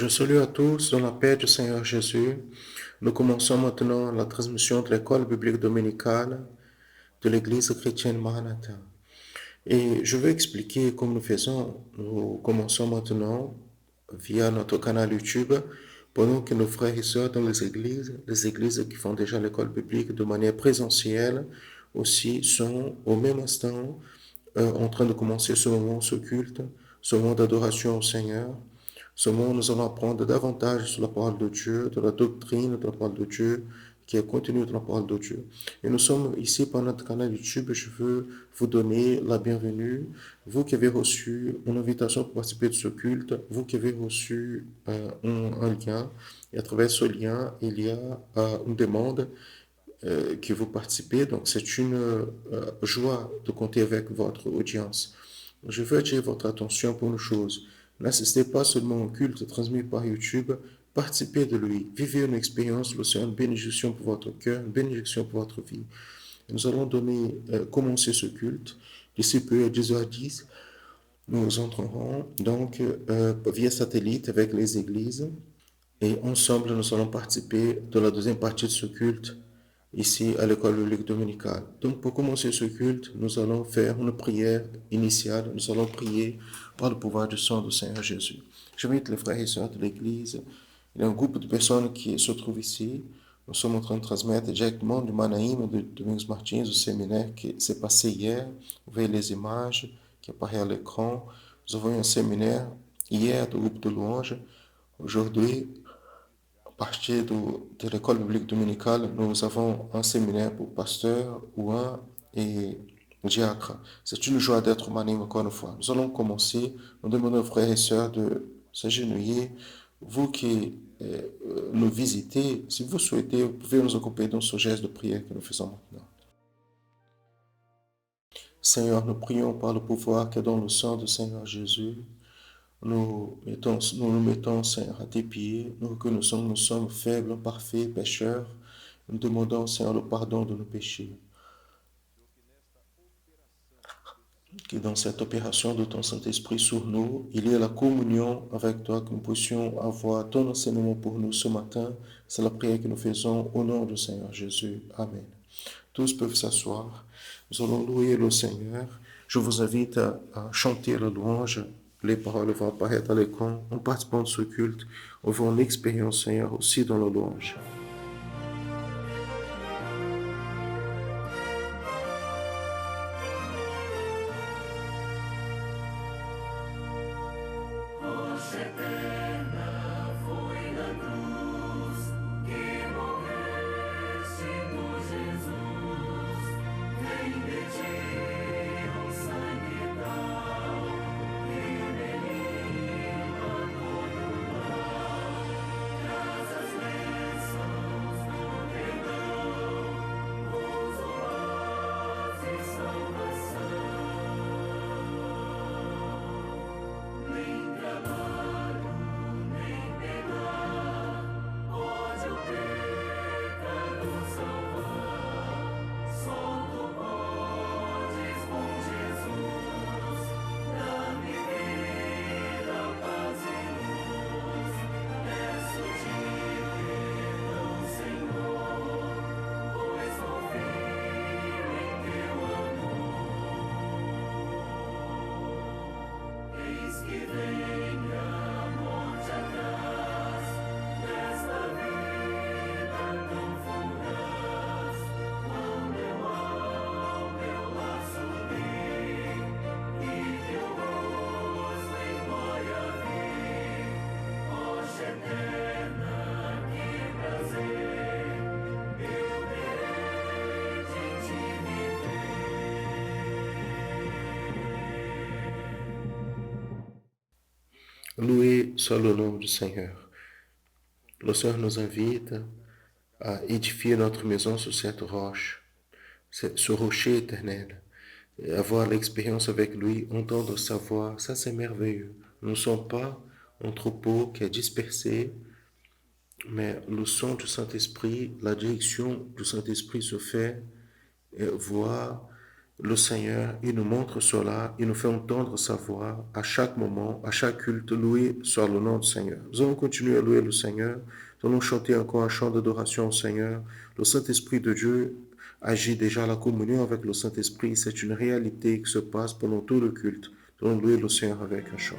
salue à tous dans la paix du Seigneur Jésus. Nous commençons maintenant la transmission de l'école biblique dominicale de l'Église chrétienne Maranatha. Et je vais expliquer comme nous faisons. Nous commençons maintenant via notre canal YouTube pendant que nos frères et sœurs dans les églises qui font déjà l'école biblique de manière présentielle aussi sont au même instant en train de commencer ce moment, ce culte, ce moment d'adoration au Seigneur. Ce moment, nous allons apprendre davantage sur la parole de Dieu, de la doctrine de la parole de Dieu, qui est contenue dans la parole de Dieu. Et nous sommes ici par notre canal YouTube. Je veux vous donner la bienvenue. Vous qui avez reçu une invitation pour participer de ce culte, vous qui avez reçu un lien, et à travers ce lien, il y a une demande que vous participez. Donc, c'est une joie de compter avec votre audience. Je veux attirer votre attention pour une chose. N'assistez pas seulement au culte transmis par YouTube, participez de lui. Vivez une expérience, c'est une bénédiction pour votre cœur, une bénédiction pour votre vie. Nous allons commencer ce culte. D'ici peu à 10h10, nous entrerons donc via satellite avec les églises et ensemble nous allons participer de la deuxième partie de ce culte ici à l'école biblique dominicale. Donc pour commencer ce culte, nous allons faire une prière initiale. Nous allons prier par le pouvoir du sang du Seigneur Jésus. J'invite les frères et sœurs de l'Église. Il y a un groupe de personnes qui se trouvent ici. Nous sommes en train de transmettre directement du Manaïm de Domingos Martins, du séminaire qui s'est passé hier. Vous voyez les images qui apparaissent à l'écran. Nous avons eu un séminaire hier du groupe de louanges. Aujourd'hui, à partir de l'école biblique dominicale, nous avons un séminaire pour pasteurs, ouin et diacres. C'est une joie d'être Manaïm encore une fois. Nous allons commencer. Nous demandons aux frères et sœurs de s'agenouiller. Vous qui nous visitez, si vous souhaitez, vous pouvez nous accompagner dans ce geste de prière que nous faisons maintenant. Seigneur, nous prions par le pouvoir qui est dans le sang du Seigneur Jésus. Nous nous mettons, Seigneur, à tes pieds. Nous reconnaissons que nous sommes faibles, imparfaits, pécheurs. Nous demandons, Seigneur, le pardon de nos péchés. Que dans cette opération de ton Saint-Esprit sur nous, il y ait la communion avec toi, que nous puissions avoir ton enseignement pour nous ce matin. C'est la prière que nous faisons au nom du Seigneur Jésus. Amen. Tous peuvent s'asseoir. Nous allons louer le Seigneur. Je vous invite à chanter la louange. Les paroles vont apparaître à l'écran. En participant de ce culte, on va en expérience, Seigneur, aussi dans la louange. Loué soit le nom du Seigneur. Le Seigneur nous invite à édifier notre maison sur cette roche, ce rocher éternel, et avoir l'expérience avec lui, entendre sa voix. Ça, c'est merveilleux. Nous ne sommes pas un troupeau qui est dispersé, mais le son du Saint-Esprit, la direction du Saint-Esprit se fait voir le Seigneur, il nous montre cela, il nous fait entendre sa voix à chaque moment, à chaque culte. Loué soit le nom du Seigneur. Nous allons continuer à louer le Seigneur. Nous allons chanter encore un chant d'adoration au Seigneur. Le Saint-Esprit de Dieu agit déjà. La communion avec le Saint-Esprit, c'est une réalité qui se passe pendant tout le culte. Nous allons louer le Seigneur avec un chant.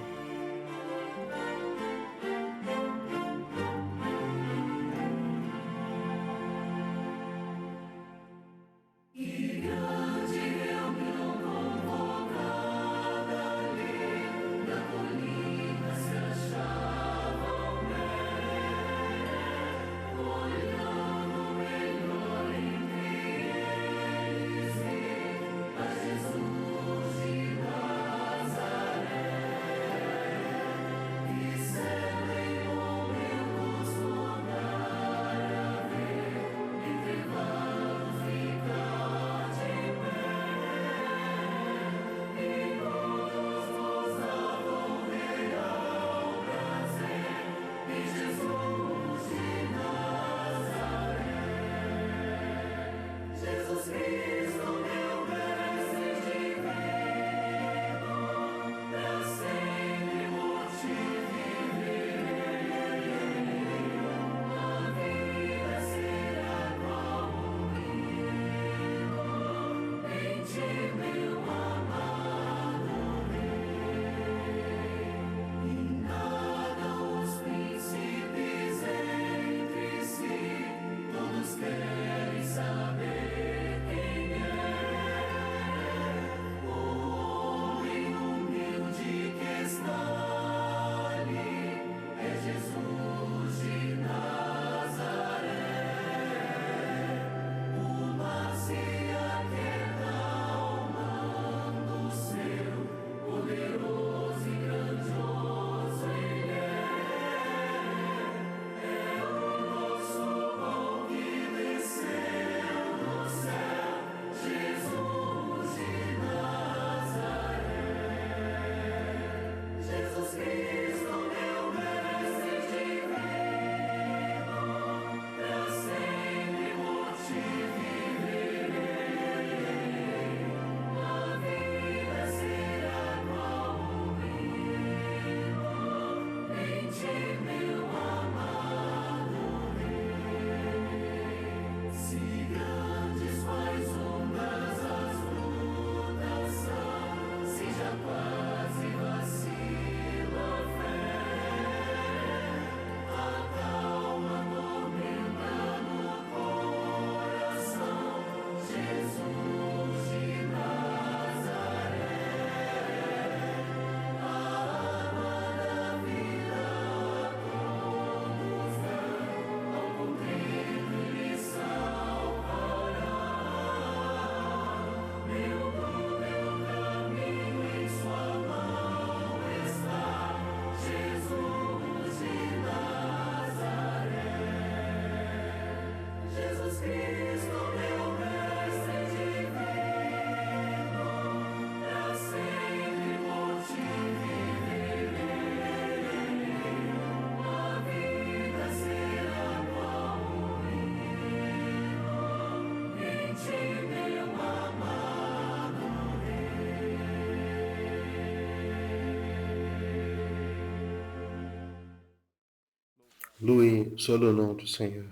Loué soit le nom du Seigneur.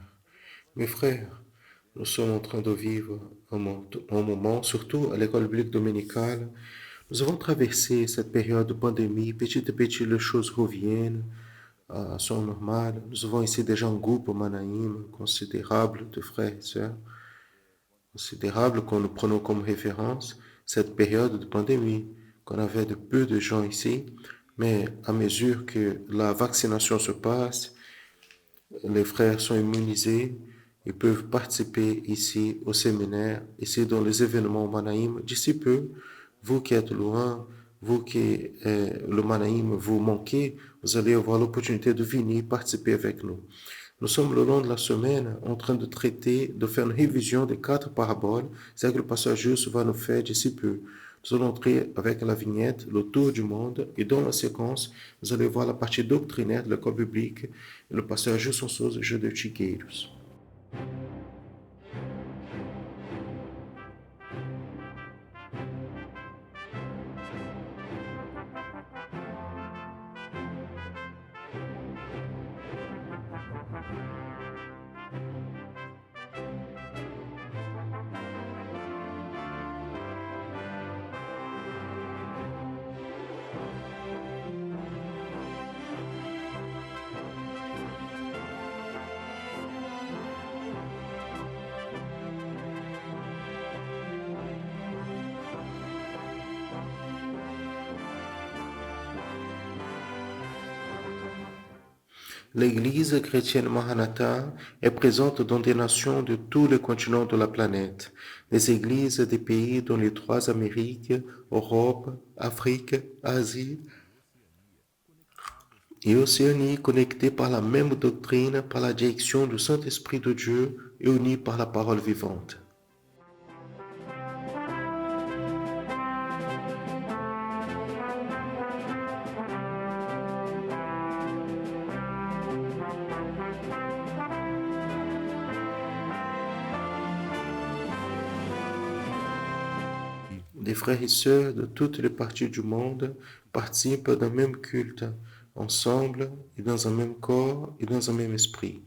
Mes frères, nous sommes en train de vivre un moment, surtout à l'école biblique dominicale. Nous avons traversé cette période de pandémie. Petit à petit, les choses reviennent à son normal. Nous avons ici déjà un groupe au Manaïm considérable de frères et sœurs, considérable que nous prenons comme référence cette période de pandémie, qu'on avait de peu de gens ici. Mais à mesure que la vaccination se passe, les frères sont immunisés, ils peuvent participer ici au séminaire, ici dans les événements Manaïm. D'ici peu, vous qui êtes loin, vous qui le Manaïm vous manquez, vous allez avoir l'opportunité de venir participer avec nous. Nous sommes le long de la semaine en train de traiter, de faire une révision des 4 paraboles, c'est que le pasteur Juste va nous faire d'ici peu. Nous allons entrer avec la vignette, le tour du monde, et dans la séquence, vous allez voir la partie doctrinaire de l'école biblique, et le pasteur Gilson Souza, jeu de Chigueiros. L'Église chrétienne Maranatha est présente dans des nations de tous les continents de la planète, des églises des pays dans les trois Amériques, Europe, Afrique, Asie et Océanie, connectées par la même doctrine, par la direction du Saint-Esprit de Dieu et unies par la parole vivante. Des frères et sœurs de toutes les parties du monde participent d'un même culte, ensemble et dans un même corps et dans un même esprit.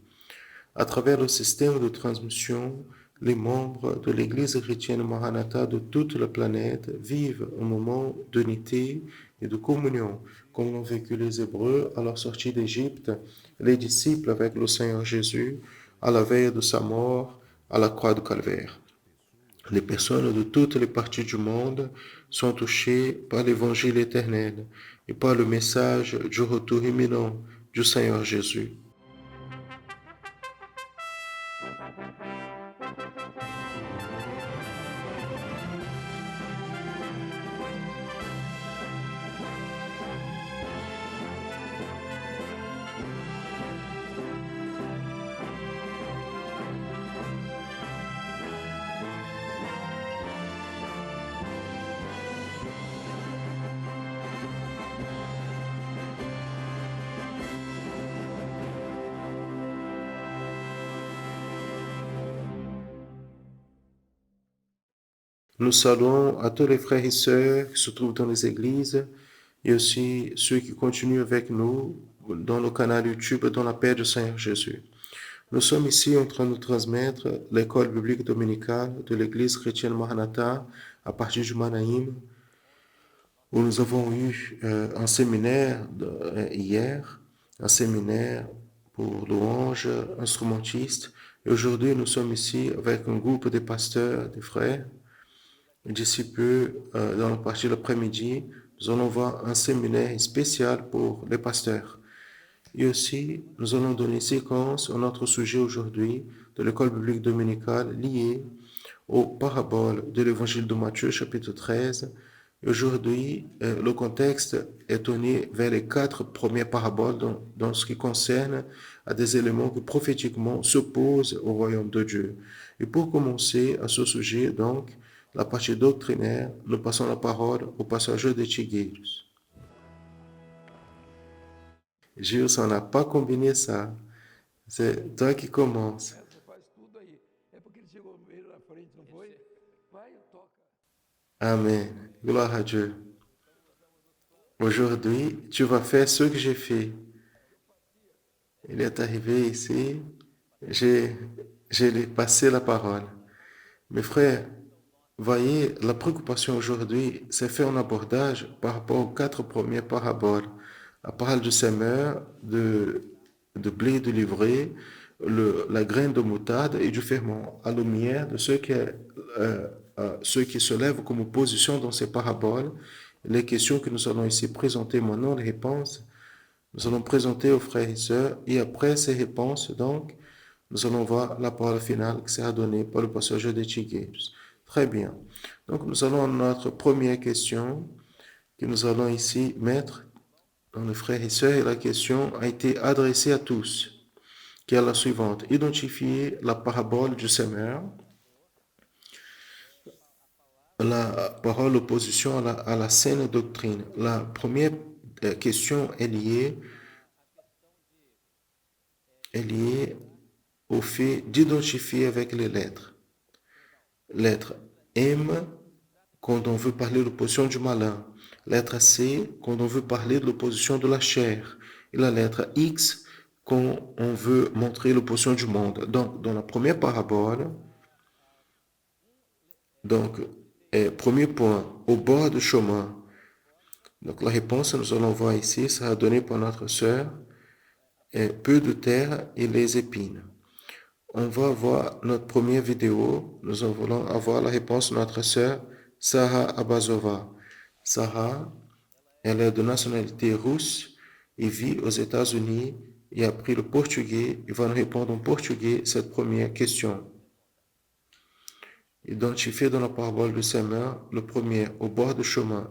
À travers le système de transmission, les membres de l'Église chrétienne Maranatha de toute la planète vivent un moment d'unité et de communion, comme l'ont vécu les Hébreux à leur sortie d'Égypte, les disciples avec le Seigneur Jésus à la veille de sa mort à la croix de Calvaire. Les personnes de toutes les parties du monde sont touchées par l'Évangile éternel et par le message du retour imminent du Seigneur Jésus. Nous saluons à tous les frères et sœurs qui se trouvent dans les églises et aussi ceux qui continuent avec nous dans le canal YouTube dans la paix du Seigneur Jésus. Nous sommes ici en train de transmettre l'école biblique dominicale de l'église chrétienne Maranatha à partir du Manaïm, où nous avons eu un séminaire hier, un séminaire pour louanges, instrumentistes. Et aujourd'hui, nous sommes ici avec un groupe de pasteurs, de frères. D'ici peu, dans la partie de l'après-midi, nous allons voir un séminaire spécial pour les pasteurs. Et aussi, nous allons donner séquence à notre sujet aujourd'hui de l'école biblique dominicale liée aux paraboles de l'évangile de Matthieu, chapitre 13. Et aujourd'hui, le contexte est tourné vers les 4 premières paraboles dans ce qui concerne à des éléments qui prophétiquement s'opposent au royaume de Dieu. Et pour commencer à ce sujet, donc, la partie doctrinaire, nous passons la parole au pasteur de Tigueiros. Gilles, on n'a pas combiné ça. C'est toi qui commence. Amen. Gloire à Dieu. Aujourd'hui, tu vas faire ce que j'ai fait. Il est arrivé ici, j'ai lui passé la parole. Mes frères, voyez, la préoccupation aujourd'hui, c'est faire un abordage par rapport aux 4 premières paraboles. La parole du semeur, de blé de livret, la graine de moutarde et du ferment, à la lumière de ceux qui se lèvent comme opposition dans ces paraboles. Les questions que nous allons ici présenter maintenant, les réponses, nous allons présenter aux frères et sœurs, et après ces réponses, donc, nous allons voir la parole finale qui sera donnée par le pasteur de Tigueiros. Très bien. Donc, nous allons à notre première question que nous allons ici mettre dans les frères et sœurs, et la question a été adressée à tous, qui est la suivante. Identifier la parabole du semeur, la parole opposition à la saine doctrine. La première question est liée au fait d'identifier avec les lettres. Lettre M, quand on veut parler de l'opposition du malin. Lettre C, quand on veut parler de l'opposition de la chair. Et la lettre X, quand on veut montrer le position du monde. Donc, dans la première parabole, donc, premier point, au bord du chemin. Donc, la réponse, nous allons voir ici, sera donnée par notre sœur, peu de terre et les épines. On va voir notre première vidéo. Nous allons avoir la réponse de notre sœur, Sarah Abazova. Sarah, elle est de nationalité russe et vit aux États-Unis et a appris le portugais. Il va nous répondre en portugais cette première question. Identifié dans la parabole du semeur, le premier, au bord du chemin,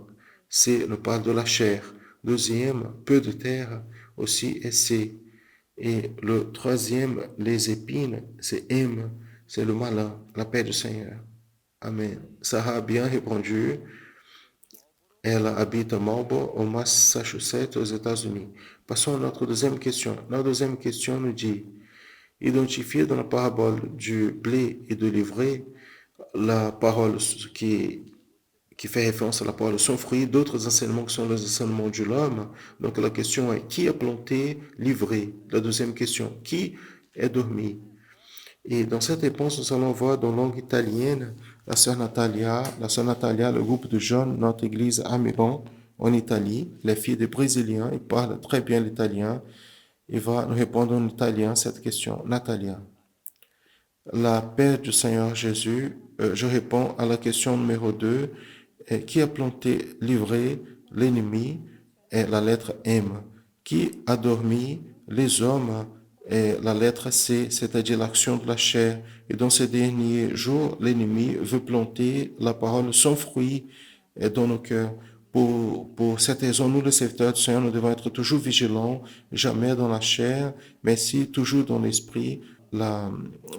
c'est nous parle de la chair. Deuxième, peu de terre, aussi est c'est. Et le troisième, les épines, c'est M, c'est le malin, la paix du Seigneur. Amen. Sarah a bien répondu. Elle habite à Marlborough, au Massachusetts, aux États-Unis. Passons à notre deuxième question. La deuxième question nous dit, identifier dans la parabole du blé et de l'ivraie, la parole qui fait référence à la parole sans fruit, d'autres enseignements qui sont les enseignements de l'homme. Donc la question est, qui a planté l'ivraie? La deuxième question, qui est dormi? Et dans cette réponse, nous allons voir dans langue italienne la sœur Natalia, le groupe de jeunes, notre église à Milan, en Italie. Les filles des Brésiliens, ils parlent très bien l'italien. Il va nous répondre en italien cette question. Natalia, la paix du Seigneur Jésus, je réponds à la question numéro 2. Qui a planté, livré l'ennemi est la lettre M. Qui a dormi les hommes est la lettre C, c'est-à-dire l'action de la chair. Et dans ces derniers jours, l'ennemi veut planter la parole sans fruit dans nos cœurs. Pour cette raison, nous, les serviteurs du Seigneur, nous devons être toujours vigilants, jamais dans la chair, mais si toujours dans l'esprit.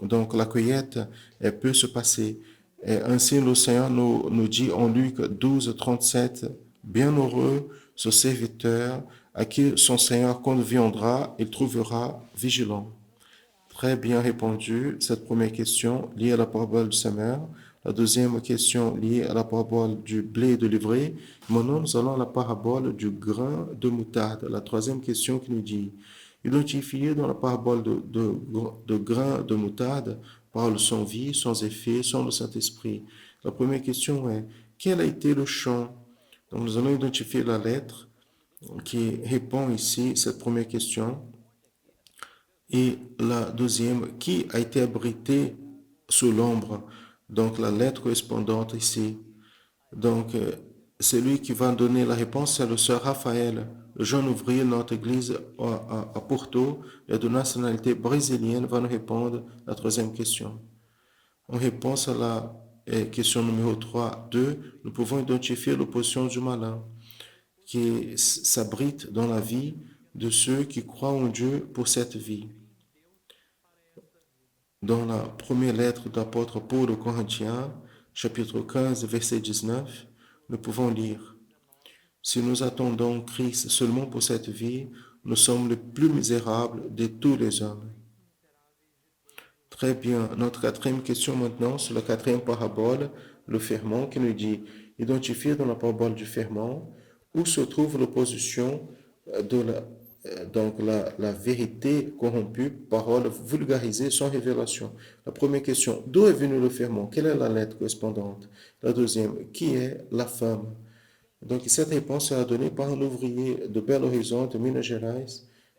Donc, la cueillette elle peut se passer. Et ainsi, le Seigneur nous dit en Luc 12, 37, bienheureux ce serviteur à qui son Seigneur, quand il viendra, il trouvera vigilant. Très bien répondu, cette première question liée à la parabole du semeur. La deuxième question liée à la parabole du blé et de l'ivraie. Maintenant, nous allons à la parabole du grain de moutarde. La troisième question qui nous dit, identifier dans la parabole de grain de moutarde, parle sans vie, sans effet, sans le Saint-Esprit. La première question est, quel a été le champ? Donc, nous allons identifier la lettre qui répond ici cette première question. Et la deuxième, qui a été abrité sous l'ombre. Donc la lettre correspondante ici. Donc celui qui va donner la réponse, c'est le sœur Raphaël, le jeune ouvrier de notre église à Porto, et de nationalité brésilienne, va nous répondre à la troisième question. En réponse à la question numéro 3, 2, nous pouvons identifier l'opposition du malin qui s'abrite dans la vie de ceux qui croient en Dieu pour cette vie. Dans la première lettre de l'apôtre Paul aux Corinthiens, chapitre 15, verset 19, nous pouvons lire, si nous attendons Christ seulement pour cette vie, nous sommes les plus misérables de tous les hommes. Très bien. Notre quatrième question maintenant, sur la quatrième parabole, le ferment, qui nous dit, identifier dans la parabole du ferment où se trouve l'opposition de la vérité corrompue, parole vulgarisée sans révélation. La première question, d'où est venu le ferment? Quelle est la lettre correspondante? La deuxième, qui est la femme? Donc cette réponse sera donnée par un ouvrier de Belo Horizonte, Minas Gerais.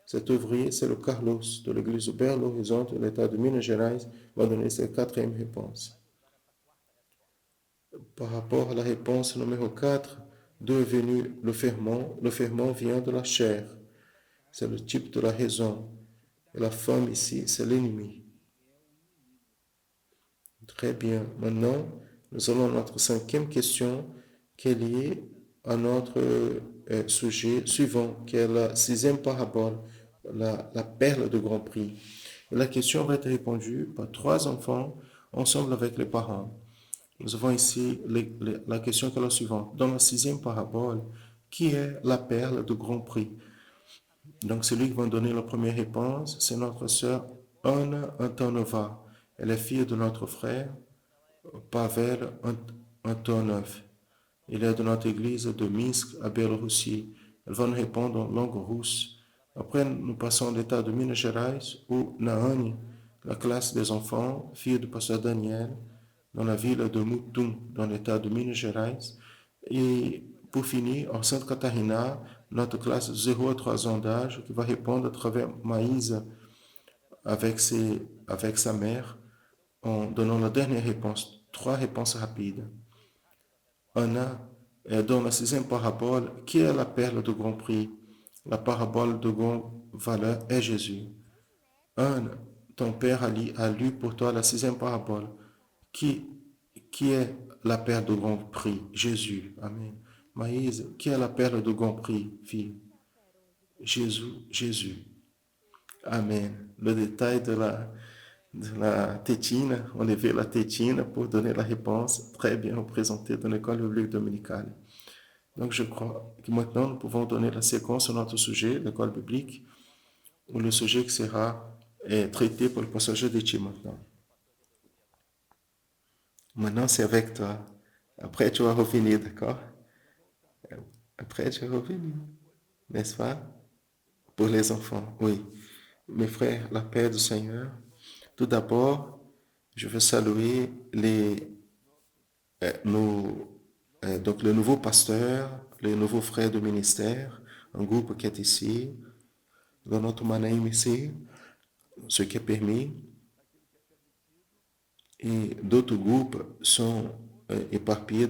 Cet ouvrier, c'est le Carlos de l'église de Belo Horizonte, l'État de Minas Gerais, va donner cette quatrième réponse. Par rapport à la réponse numéro 4, d'où est venu le ferment? Le ferment vient de la chair. C'est le type de la raison. Et la femme ici, c'est l'ennemi. Très bien. Maintenant, nous allons à notre cinquième question qui est liée à notre sujet suivant, qui est la sixième parabole, la perle de grand prix. Et la question va être répondue par trois enfants ensemble avec les parents. Nous avons ici la question qui est la suivante. Dans la sixième parabole, qui est la perle de grand prix? Donc, celui qui va donner la première réponse, c'est notre sœur Anna Antonova. Elle est fille de notre frère Pavel Antonov. Il est de notre église de Minsk à Biélorussie. Elle va nous répondre en langue russe. Après, nous passons à l'État de Minas Gerais, où Naani, la classe des enfants, fille du pasteur Daniel, dans la ville de Mutum, dans l'État de Minas Gerais. Et pour finir, en Santa Catarina, notre classe 0 à 3 ans d'âge, qui va répondre à travers Maïsa avec sa mère, en donnant la dernière réponse, 3 réponses rapides. Anna donne la 6e parabole, qui est la perle de grand prix. La parabole de grande valeur est Jésus. Anne, ton père a lu pour toi la 6e parabole. Qui, qui est la perle de grand prix? Jésus. Amen. Maïs, qui est la perle de grand prix, fille? Jésus. Amen. Le détail de la tétine, on avait la tétine pour donner la réponse, très bien représentée dans l'école biblique dominicale. Donc je crois que maintenant nous pouvons donner la séquence à notre sujet, l'école biblique, où le sujet qui sera traité pour le passager d'étude maintenant. Maintenant c'est avec toi. Après tu vas revenir, d'accord? Après tu vas revenir, n'est-ce pas? Pour les enfants, oui. Mes frères, la paix du Seigneur. Tout d'abord, je veux saluer donc le nouveau pasteur, les nouveaux frères de ministère, un groupe qui est ici, dans notre Manaïm ici, ce qui est permis. Et d'autres groupes sont éparpillés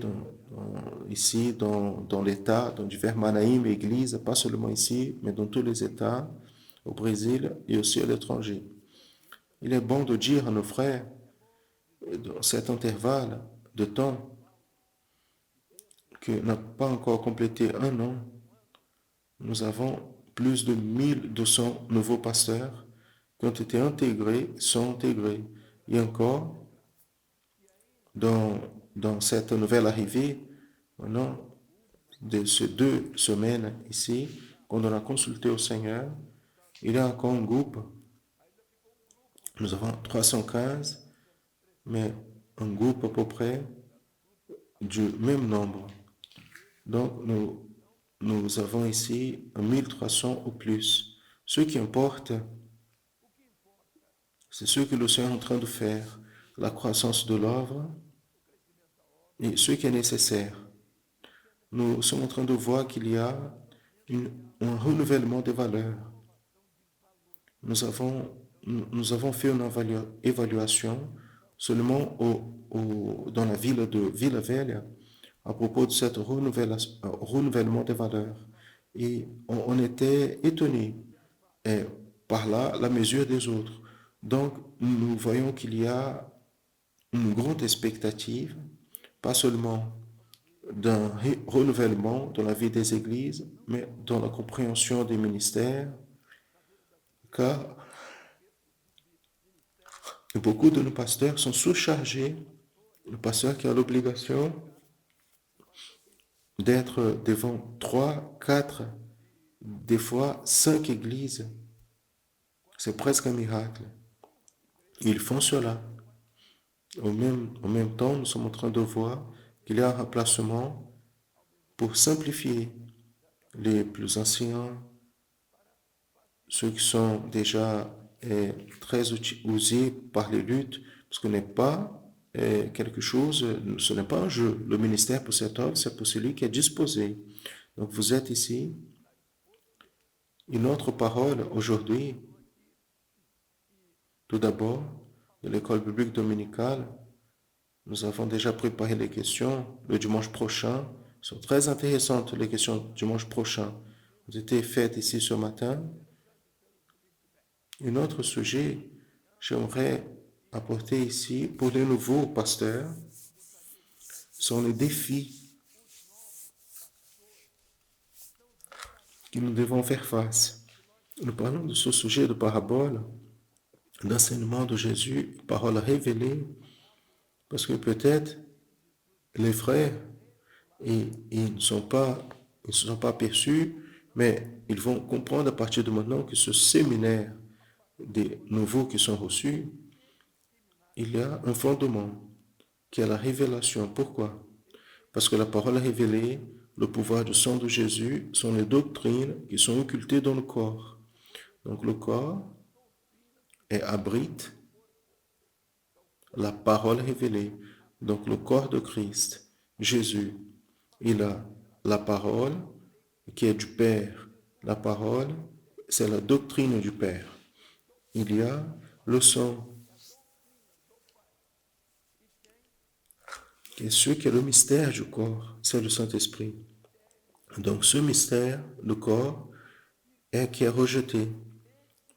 ici, dans l'État, dans divers Manaïm, églises, pas seulement ici, mais dans tous les États, au Brésil et aussi à l'étranger. Il est bon de dire à nos frères, dans cet intervalle de temps, que n'a pas encore complété un an, nous avons plus de 1200 nouveaux pasteurs qui ont été intégrés, sont intégrés. Et encore, dans cette nouvelle arrivée, maintenant, de ces 2 semaines ici, quand on a consulté au Seigneur, il y a encore un groupe, nous avons 315, mais un groupe à peu près du même nombre. Donc, nous avons ici 1300 ou plus. Ce qui importe, c'est ce que le Seigneur est en train de faire, la croissance de l'œuvre et ce qui est nécessaire. Nous sommes en train de voir qu'il y a un renouvellement des valeurs. Nous avons fait une évaluation seulement dans la ville de Villa-Velha à propos de ce renouvellement des valeurs. Et on était étonnés par là la mesure des autres. Donc, nous voyons qu'il y a une grande expectative, pas seulement d'un renouvellement dans la vie des églises, mais dans la compréhension des ministères, car beaucoup de nos pasteurs sont surchargés. Le pasteur qui a l'obligation d'être devant 3, 4, des fois 5 églises, c'est presque un miracle. Ils font cela. En même temps, nous sommes en train de voir qu'il y a un remplacement pour simplifier les plus anciens, ceux qui sont déjà très usés par les luttes, parce que ce n'est pas quelque chose, ce n'est pas un jeu. Le ministère pour cet homme, c'est pour celui qui est disposé. Donc vous êtes ici. Une autre parole aujourd'hui, tout d'abord, de l'école biblique dominicale, nous avons déjà préparé les questions le dimanche prochain. Sont très intéressantes les questions du dimanche prochain. Ont été faites ici ce matin. Un autre sujet, j'aimerais apporter ici pour les nouveaux pasteurs, sont les défis que nous devons faire face. Nous parlons de ce sujet de parabole, d'enseignement de Jésus, parole révélée, parce que peut-être les frères, ils ne se sont pas aperçus, mais ils vont comprendre à partir de maintenant que ce séminaire des nouveaux qui sont reçus, il y a un fondement qui est la révélation. Pourquoi? Parce que la parole révélée, le pouvoir du sang de Jésus sont les doctrines qui sont occultées dans le corps. Donc le corps abrite la parole révélée. Donc le corps de Christ, Jésus, il a la parole qui est du Père. La parole, c'est la doctrine du Père. Il y a le sang, et ce qui est le mystère du corps, c'est le Saint-Esprit. Donc ce mystère, le corps, qui est rejeté.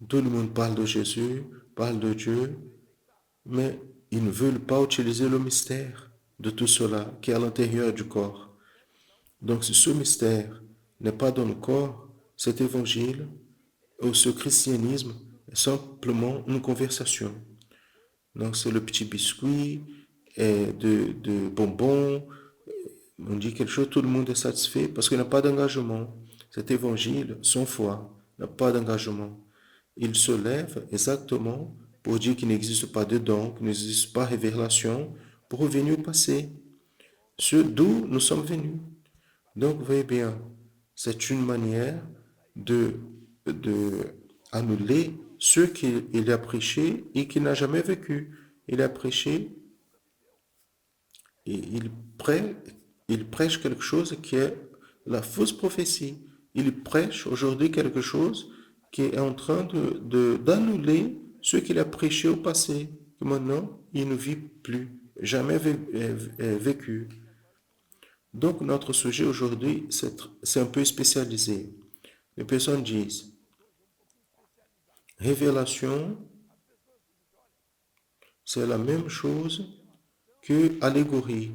Tout le monde parle de Jésus, parle de Dieu, mais ils ne veulent pas utiliser le mystère de tout cela qui est à l'intérieur du corps. Donc si ce mystère n'est pas dans le corps, cet évangile ou ce christianisme est simplement une conversation. Donc c'est le petit biscuit de bonbons. On dit quelque chose, tout le monde est satisfait parce qu'il n'y a pas d'engagement. Cet évangile, sans foi, n'a pas d'engagement. Il se lève exactement pour dire qu'il n'existe pas de don, qu'il n'existe pas de révélation, pour revenir au passé, ce d'où nous sommes venus. Donc, vous voyez bien, c'est une manière de annuler ce qu'il a prêché et qu'il n'a jamais vécu. Il a prêché et il prêche quelque chose qui est la fausse prophétie. Il prêche aujourd'hui quelque chose qui est en train d'annuler ce qu'il a prêché au passé, que maintenant il ne vit plus, jamais vécu. Donc notre sujet aujourd'hui, c'est un peu spécialisé. Les personnes disent, révélation, c'est la même chose que allégorie.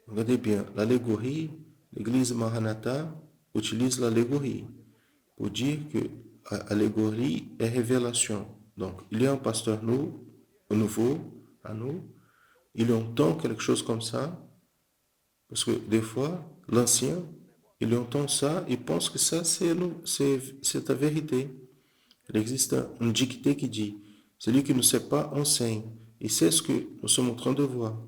Regardez bien, l'allégorie, l'église Maranatha utilise l'allégorie pour dire que allégorie est révélation. Donc, il y a un pasteur nouveau à nous, il entend quelque chose comme ça, parce que des fois, l'ancien, il entend ça, il pense que ça, c'est la vérité. Il existe une dictée qui dit, celui qui ne sait pas enseigne. Il sait ce que nous sommes en train de voir.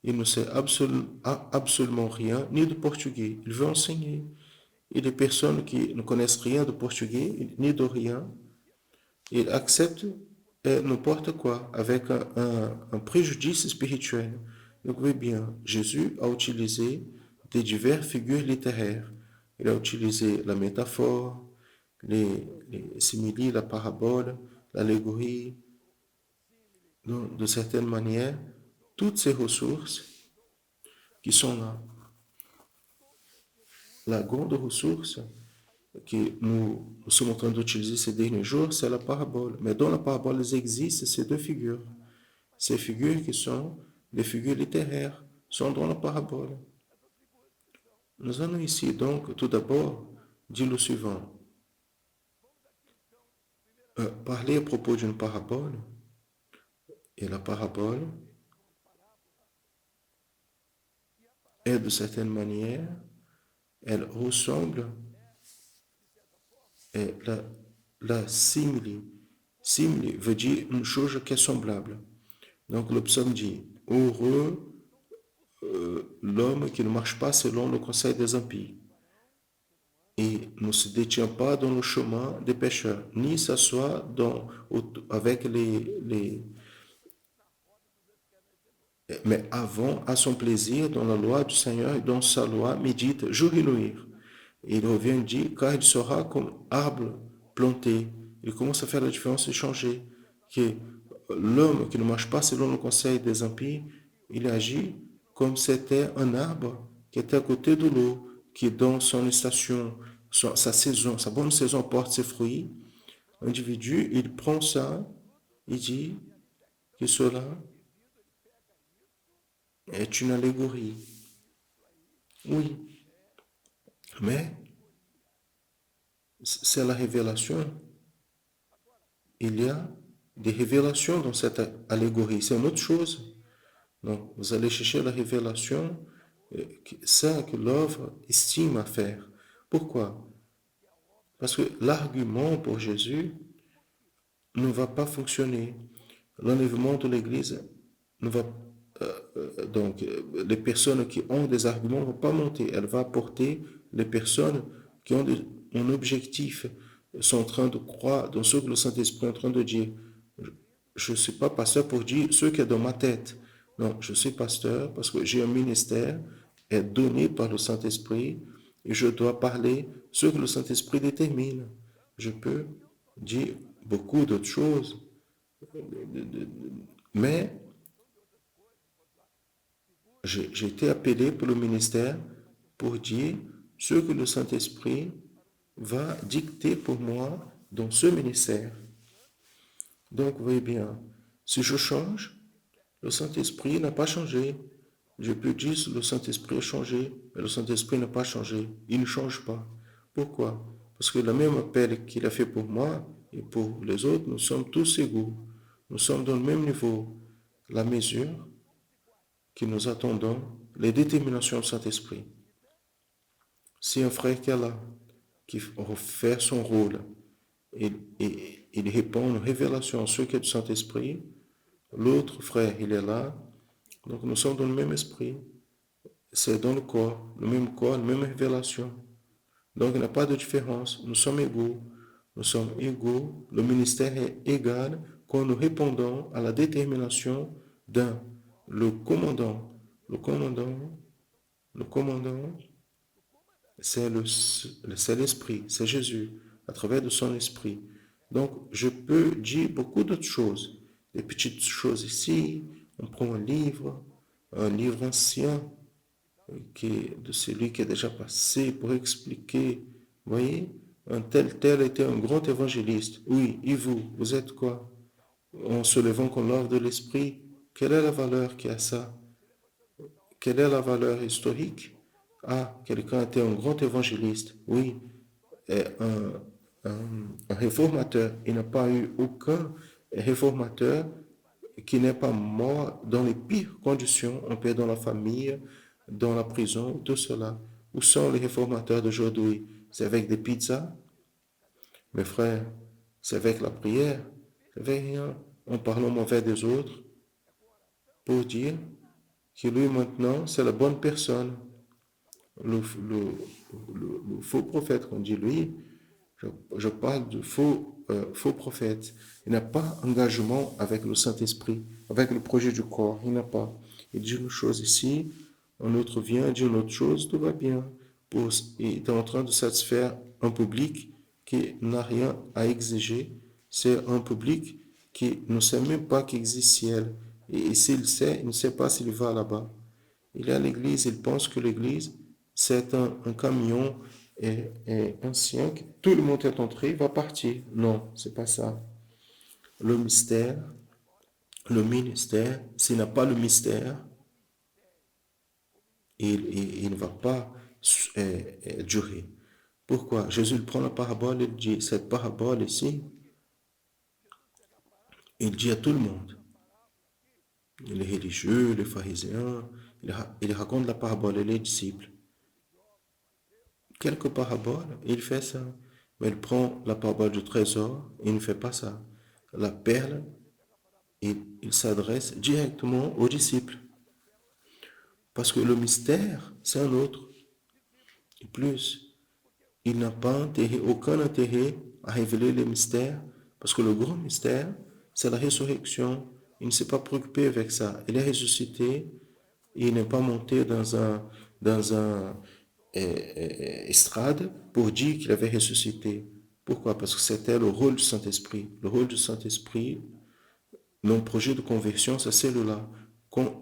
Il ne sait absolument rien, ni de portugais. Il veut enseigner. Et les personnes qui ne connaissent rien de portugais, ni de rien, ils acceptent n'importe quoi, avec un préjudice spirituel. Donc, vous voyez bien, Jésus a utilisé des diverses figures littéraires. Il a utilisé la métaphore, les similes, la parabole, l'allégorie. Donc, de certaine manière, toutes ces ressources qui sont là. La grande ressource que nous sommes en train d'utiliser ces derniers jours, c'est la parabole. Mais dans la parabole, il existe ces deux figures. Ces figures qui sont des figures littéraires sont dans la parabole. Nous allons ici donc tout d'abord dire le suivant. Parler à propos d'une parabole, et la parabole est de certaine manière, elle ressemble à la simile. Simile veut dire une chose qui est semblable. Donc le psaume dit, heureux l'homme qui ne marche pas selon le conseil des impies et ne se détient pas dans le chemin des pécheurs, ni s'assoit avec mais avant à son plaisir dans la loi du Seigneur et dans sa loi médite jour et nuit. Et il revient et dit, car il sera comme arbre planté. Il commence à faire la différence et changer. Que l'homme qui ne marche pas selon le conseil des impies, il agit comme c'était un arbre qui était à côté de l'eau, qui dans son station, sa saison, sa bonne saison porte ses fruits. L'individu, il prend ça, il dit que cela est une allégorie. Oui, mais c'est la révélation. Il y a des révélations dans cette allégorie. C'est une autre chose. Donc, vous allez chercher la révélation, ça que l'œuvre estime à faire. Pourquoi? Parce que l'argument pour Jésus ne va pas fonctionner. L'enlèvement de l'Église ne va donc les personnes qui ont des arguments ne vont pas monter. Elle va apporter les personnes qui ont un objectif sont en train de croire dans ce que le Saint-Esprit est en train de dire. Je ne suis pas pasteur pour dire ce qui est dans ma tête. Non, je suis pasteur parce que j'ai un ministère est donné par le Saint-Esprit et je dois parler ce que le Saint-Esprit détermine. Je peux dire beaucoup d'autres choses, mais j'ai été appelé pour le ministère pour dire ce que le Saint-Esprit va dicter pour moi dans ce ministère. Donc, vous voyez bien, si je change, le Saint-Esprit n'a pas changé. Je peux dire que le Saint-Esprit a changé, mais le Saint-Esprit n'a pas changé. Il ne change pas. Pourquoi? Parce que le même appel qu'il a fait pour moi et pour les autres, nous sommes tous égaux. Nous sommes dans le même niveau. La mesure que nous attendons, les déterminations du Saint-Esprit. Si un frère qui est là, qui fait son rôle, et il répond une révélation à ce qui est du Saint-Esprit, l'autre frère, il est là, donc nous sommes dans le même esprit. C'est dans le corps, la même révélation. Donc il n'y a pas de différence. Nous sommes égaux. Nous sommes égaux. Le ministère est égal quand nous répondons à la détermination d'un. Le commandant, le commandant, le commandant, c'est l'Esprit, c'est Jésus, à travers de son esprit. Donc, je peux dire beaucoup d'autres choses. Des petites choses ici, on prend un livre ancien, qui est de celui qui est déjà passé pour expliquer, vous voyez, un tel était un grand évangéliste. Oui, et vous êtes quoi? En se levant comme l'œuvre de l'esprit, quelle est la valeur qui a ça? Quelle est la valeur historique? Ah, quelqu'un était un grand évangéliste. Oui, et un réformateur. Il n'y a pas eu aucun réformateur qui n'est pas mort dans les pires conditions, on peut être dans la famille, dans la prison, tout cela. Où sont les réformateurs d'aujourd'hui? C'est avec des pizzas? Mes frères, c'est avec la prière? C'est avec rien. En parlant mauvais des autres pour dire que lui maintenant, c'est la bonne personne. Le, le, le faux prophète, qu'on dit lui, je parle de faux prophète. Il n'a pas engagement avec le Saint-Esprit, avec le projet du corps. Il n'a pas. Il dit une chose ici, un autre vient, dit une autre chose, tout va bien. Il est en train de satisfaire un public qui n'a rien à exiger. C'est un public qui ne sait même pas qu'il existe ciel. Et s'il sait, il ne sait pas s'il va là-bas. Il est à l'église, il pense que l'église, c'est un camion ancien que tout le monde est entré, il va partir. Non, c'est pas ça. Le mystère, le ministère, s'il n'a pas le mystère, il ne va pas durer. Pourquoi? Jésus prend la parabole, il dit, cette parabole ici, il dit à tout le monde, les religieux, les pharisiens, il raconte la parabole et les disciples. Quelques paraboles, il fait ça. Mais il prend la parabole du trésor, il ne fait pas ça. La perle, il s'adresse directement aux disciples. Parce que le mystère, c'est un autre. Et plus, il n'a pas aucun intérêt à révéler les mystères, parce que le grand mystère, c'est la résurrection. Il ne s'est pas préoccupé avec ça. Il est ressuscité, et il n'est pas monté dans un estrade pour dire qu'il avait ressuscité. Pourquoi? Parce que c'était le rôle du Saint-Esprit. Le rôle du Saint-Esprit, nos projets de conversion, c'est celui-là.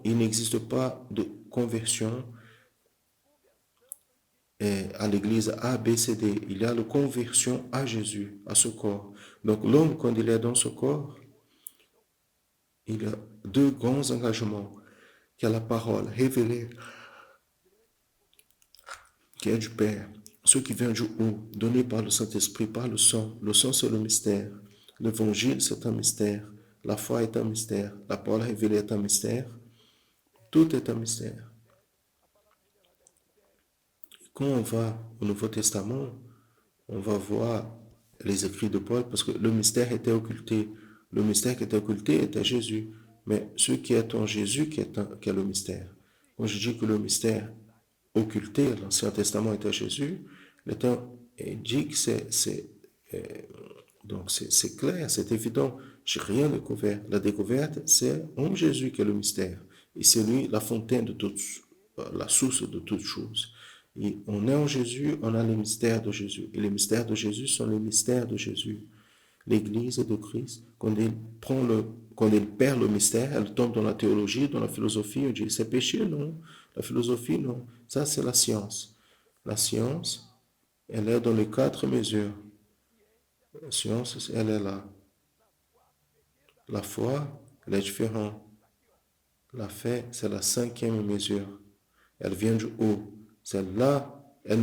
Il n'existe pas de conversion à l'église A, B, C, D. Il y a la conversion à Jésus, à ce corps. Donc l'homme, quand il est dans ce corps, il a deux grands engagements. Il y a la parole révélée, qui est du Père, ce qui vient du haut, donné par le Saint-Esprit, par le sang. Le sang, c'est le mystère. L'évangile, c'est un mystère. La foi est un mystère. La parole révélée est un mystère. Tout est un mystère. Quand on va au Nouveau Testament, on va voir les écrits de Paul parce que le mystère était occulté. Le mystère qui était occulté était Jésus. Mais ce qui est en Jésus qui est le mystère. Quand je dis que le mystère occulté, l'Ancien Testament était Jésus, il dit que c'est Donc c'est clair, c'est évident. Je n'ai rien découvert. La découverte, c'est en Jésus qui est le mystère. Et c'est lui la fontaine de toutes, la source de toutes choses. Et on est en Jésus, on a les mystères de Jésus. Et les mystères de Jésus sont les mystères de Jésus. L'Église de Christ, quand elle perd le mystère, elle tombe dans la théologie, dans la philosophie, on dit c'est péché, non. La philosophie, non. Ça, c'est la science. La science, elle est dans les 4 mesures. La science, elle est là. La foi, elle est différente. La foi, c'est la 5e mesure. Elle vient du haut. Celle-là, elle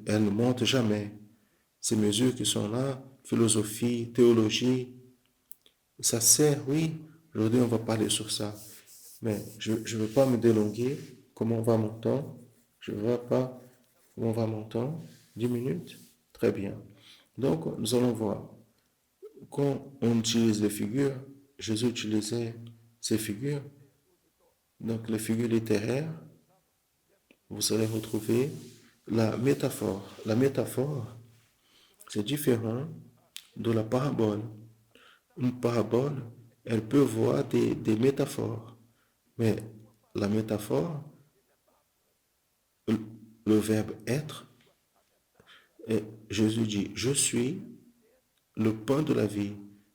ne monte jamais. Ces mesures qui sont là, philosophie, théologie, ça sert, oui. Aujourd'hui, on va parler sur ça. Mais je ne veux pas me délonguer. Comment va mon temps? Je ne vois pas comment va mon temps. 10 minutes? Très bien. Donc, nous allons voir. Quand on utilise les figures, Jésus utilisait ces figures. Donc, les figures littéraires, vous allez retrouver la métaphore. La métaphore, c'est différent de la parabole. Une parabole, elle peut voir des métaphores. Mais la métaphore, le verbe être, et Jésus dit, je suis le pain de la vie.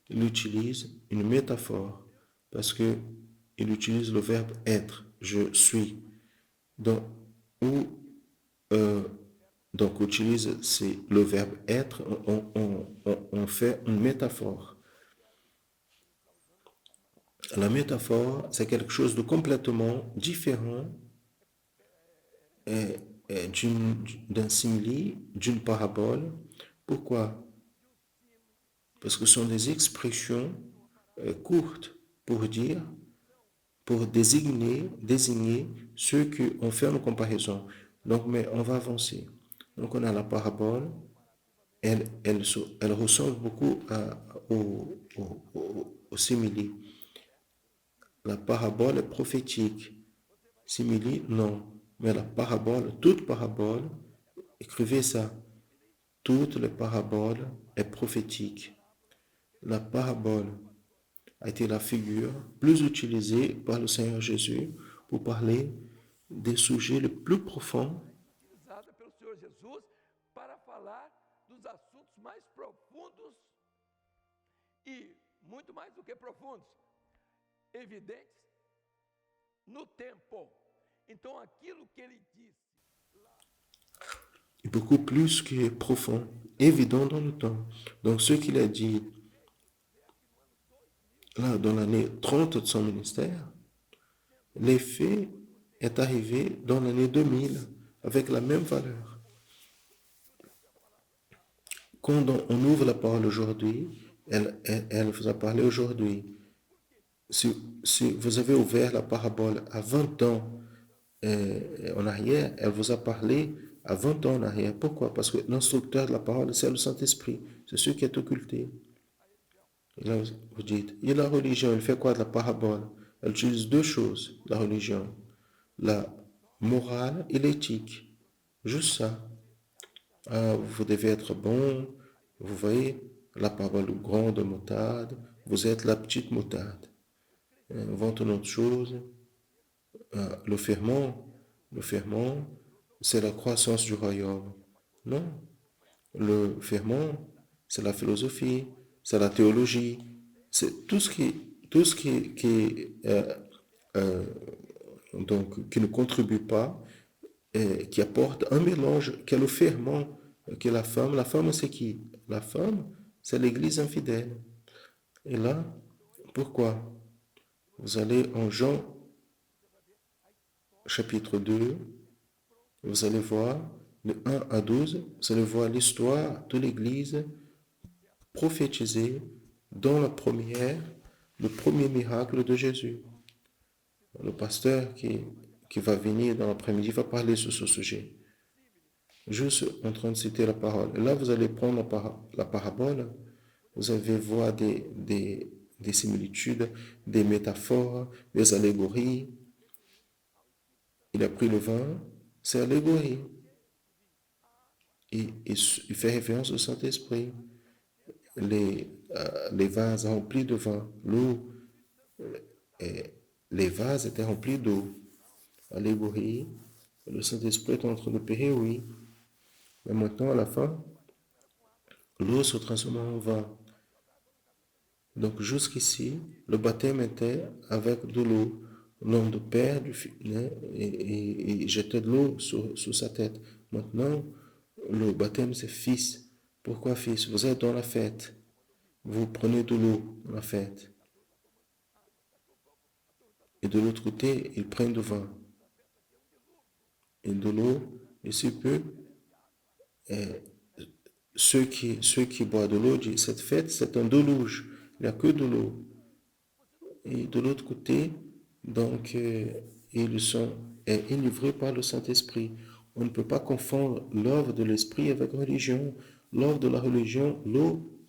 Il utilise une métaphore parce que il utilise le verbe être, je suis. Donc, où, donc utilise le verbe être, on fait une métaphore. La métaphore, c'est quelque chose de complètement différent d'un simili, d'une parabole. Pourquoi? Parce que ce sont des expressions courtes pour dire, pour désigner ceux qui ont fait une comparaison. Donc, mais on va avancer. Donc, on a la parabole, elle ressemble beaucoup au simili. La parabole est prophétique. Simili, non. Mais la parabole, toute parabole, écrivez ça, toutes les paraboles est prophétique. La parabole a été la figure plus utilisée par le Seigneur Jésus pour parler des sujets les plus profonds. Utilizada pelo Senhor Jesus para falar dos assuntos mais profundos e muito mais do que profundos, evidentes no tempo. Então aquilo que ele disse Beaucoup plus que profond, évident dans le temps. Donc ce qu'il a dit là dans l'année 30 de son ministère, l'effet est arrivé dans l'année 2000 avec la même valeur. Quand on ouvre la parole aujourd'hui, elle vous a parlé aujourd'hui. Si vous avez ouvert la parabole à 20 ans en arrière, elle vous a parlé à 20 ans en arrière. Pourquoi? Parce que l'instructeur de la parole, c'est le Saint-Esprit. C'est ce qui est occulté. Et là, vous dites, et la religion, elle fait quoi de la parabole? Elle utilise 2 choses, la religion. La morale et l'éthique. Juste ça. Ah, vous devez être bon. Vous voyez, la parole grande moutarde. Vous êtes la petite moutarde. Invente une autre chose. Le ferment, c'est la croissance du royaume. Non. Le ferment, c'est la philosophie, c'est la théologie, c'est tout ce donc, qui ne contribue pas, et qui apporte un mélange, qui est le ferment, qui est la femme. La femme, c'est qui? La femme, c'est l'Église infidèle. Et là, pourquoi? Vous allez en Jean chapitre 2, vous allez voir, de 1 à 12, vous allez voir l'histoire de l'Église prophétisée dans le premier miracle de Jésus. Le pasteur qui va venir dans l'après-midi va parler sur ce sujet. Juste en train de citer la parole. Et là, vous allez prendre la parabole, vous allez voir des similitudes, des métaphores, des allégories. Il a pris le vin, c'est allégorie. Il fait référence au Saint-Esprit. les vases remplis de vin. L'eau, les vases étaient remplis d'eau. Allégorie. Le Saint-Esprit est en train d'opérer, oui. Mais maintenant, à la fin, l'eau se transforme en vin. Donc jusqu'ici, le baptême était avec de l'eau. Nom de Père, du Fils, et jetait de l'eau sur sa tête. Maintenant, le baptême, c'est Fils. Pourquoi Fils? Vous êtes dans la fête. Vous prenez de l'eau dans la fête. Et de l'autre côté, ils prennent du vin. Et de l'eau, et si peu, ceux qui boivent de l'eau disent, cette fête, c'est un déluge. Il n'y a que de l'eau. Et de l'autre côté, donc, ils sont enivrés par le Saint-Esprit. On ne peut pas confondre l'œuvre de l'Esprit avec religion. L'œuvre de la religion, l'eau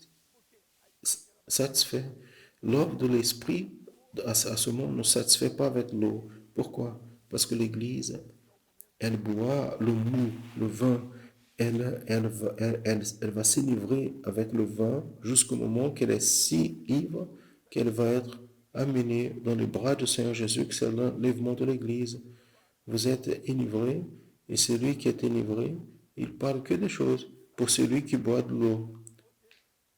satisfait. L'œuvre de l'Esprit, à ce moment, ne satisfait pas avec l'eau. Pourquoi? Parce que l'Église, elle boit le mou, le vin. Elle va s'enivrer avec le vin jusqu'au moment qu'elle est si ivre qu'elle va être amenée dans les bras du Seigneur Jésus, que c'est l'enlèvement de l'Église. Vous êtes enivré, et celui qui est enivré, il parle que des choses. Pour celui qui boit de l'eau,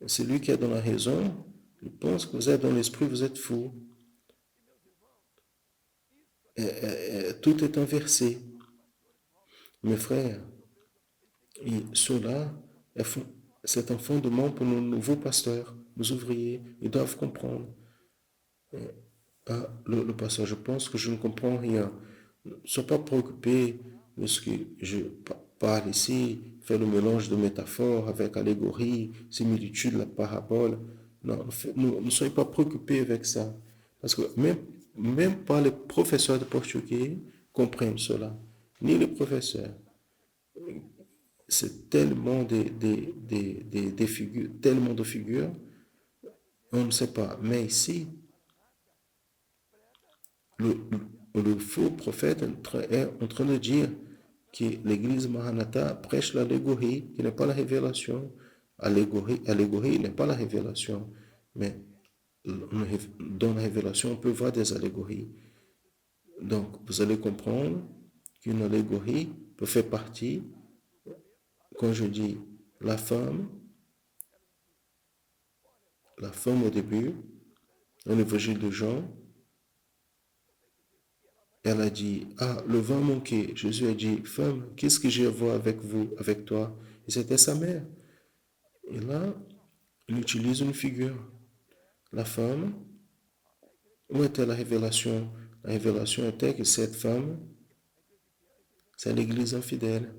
celui qui est dans la raison, il pense que vous êtes dans l'esprit, vous êtes fou. Tout est inversé. Mes frères, et cela, c'est un fondement pour nos nouveaux pasteurs, nos ouvriers. Ils doivent comprendre. Le pasteur, je pense que je ne comprends rien. Ne sois pas préoccupé de ce que je parle ici, faire le mélange de métaphores avec allégorie, similitude, la parabole. Non, ne soyez pas préoccupés avec ça. Parce que même pas les professeurs de portugais comprennent cela. Ni les professeurs. C'est tellement des figures, tellement de figures, on ne sait pas. Mais ici, le faux prophète est en train de dire que l'église Maranatha prêche l'allégorie, qui n'est pas la révélation. Allégorie n'est pas la révélation, mais dans la révélation, on peut voir des allégories. Donc, vous allez comprendre qu'une allégorie peut faire partie, quand je dis la femme au début, dans l'évangile de Jean, elle a dit, ah, le vin manquait. Jésus a dit, femme, qu'est-ce que j'ai à voir avec vous, avec toi? Et c'était sa mère. Et là, il utilise une figure. La femme, où était la révélation? La révélation était que cette femme, c'est l'église infidèle.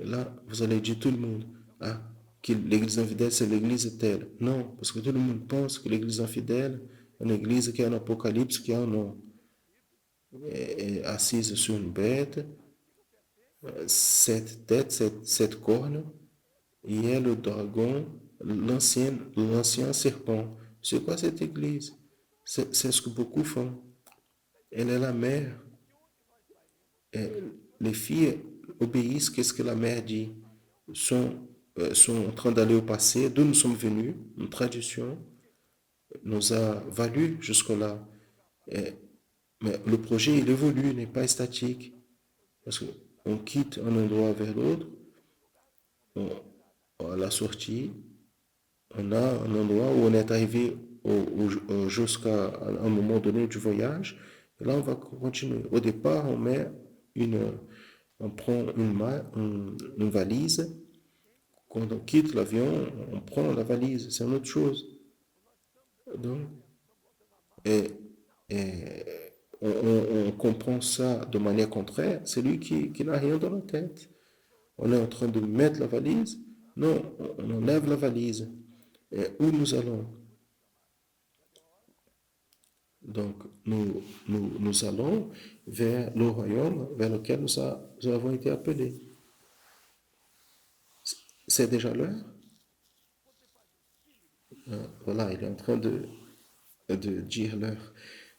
Et là, vous allez dire tout le monde, ah, que l'église infidèle, c'est l'église telle. Non, parce que tout le monde pense que l'église infidèle est une église qui est en Apocalypse, qui a un nom. Est assise sur une bête, 7 têtes, 7 cornes, et est le dragon, l'ancien serpent. C'est quoi cette église? C'est ce que beaucoup font. Elle est la mère. Et les filles obéissent, qu'est-ce que la mère dit? Sont en train d'aller au passé, d'où nous sommes venus, une tradition nous a valu jusque-là. Mais le projet, il évolue, il n'est pas statique. Parce qu'on quitte un endroit vers l'autre, à la sortie, on a un endroit où on est arrivé jusqu'à un moment donné du voyage, et là on va continuer. Au départ, on prend une valise. Quand on quitte l'avion, on prend la valise, c'est une autre chose. Donc, et on comprend ça de manière contraire, c'est lui qui n'a rien dans la tête. On est en train de mettre la valise. Non, on enlève la valise. Et où nous allons? Donc, nous allons vers le royaume vers lequel nous avons été appelés. C'est déjà l'heure? Voilà, il est en train de dire l'heure.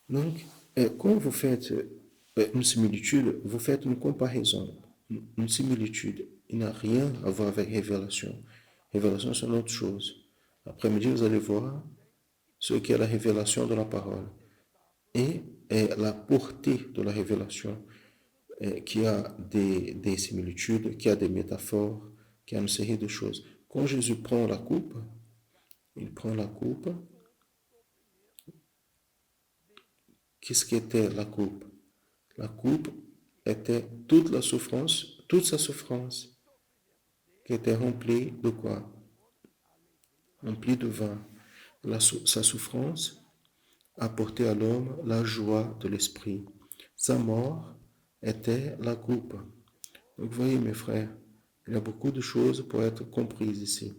Donc, quand vous faites une similitude, vous faites une comparaison. Une similitude, il n'a rien à voir avec révélation. Révélation, c'est une autre chose. Après-midi, vous allez voir ce qu'est la révélation de la parole et la portée de la révélation qui a des similitudes, qui a des métaphores, qui a une série de choses. Quand Jésus prend la coupe, il prend la coupe. Qu'est-ce qu'était la coupe? La coupe était toute sa souffrance, qui était remplie de quoi? Remplie de vin. Sa souffrance apportait à l'homme la joie de l'esprit. Sa mort était la coupe. Donc, vous voyez, mes frères, il y a beaucoup de choses pour être comprises ici.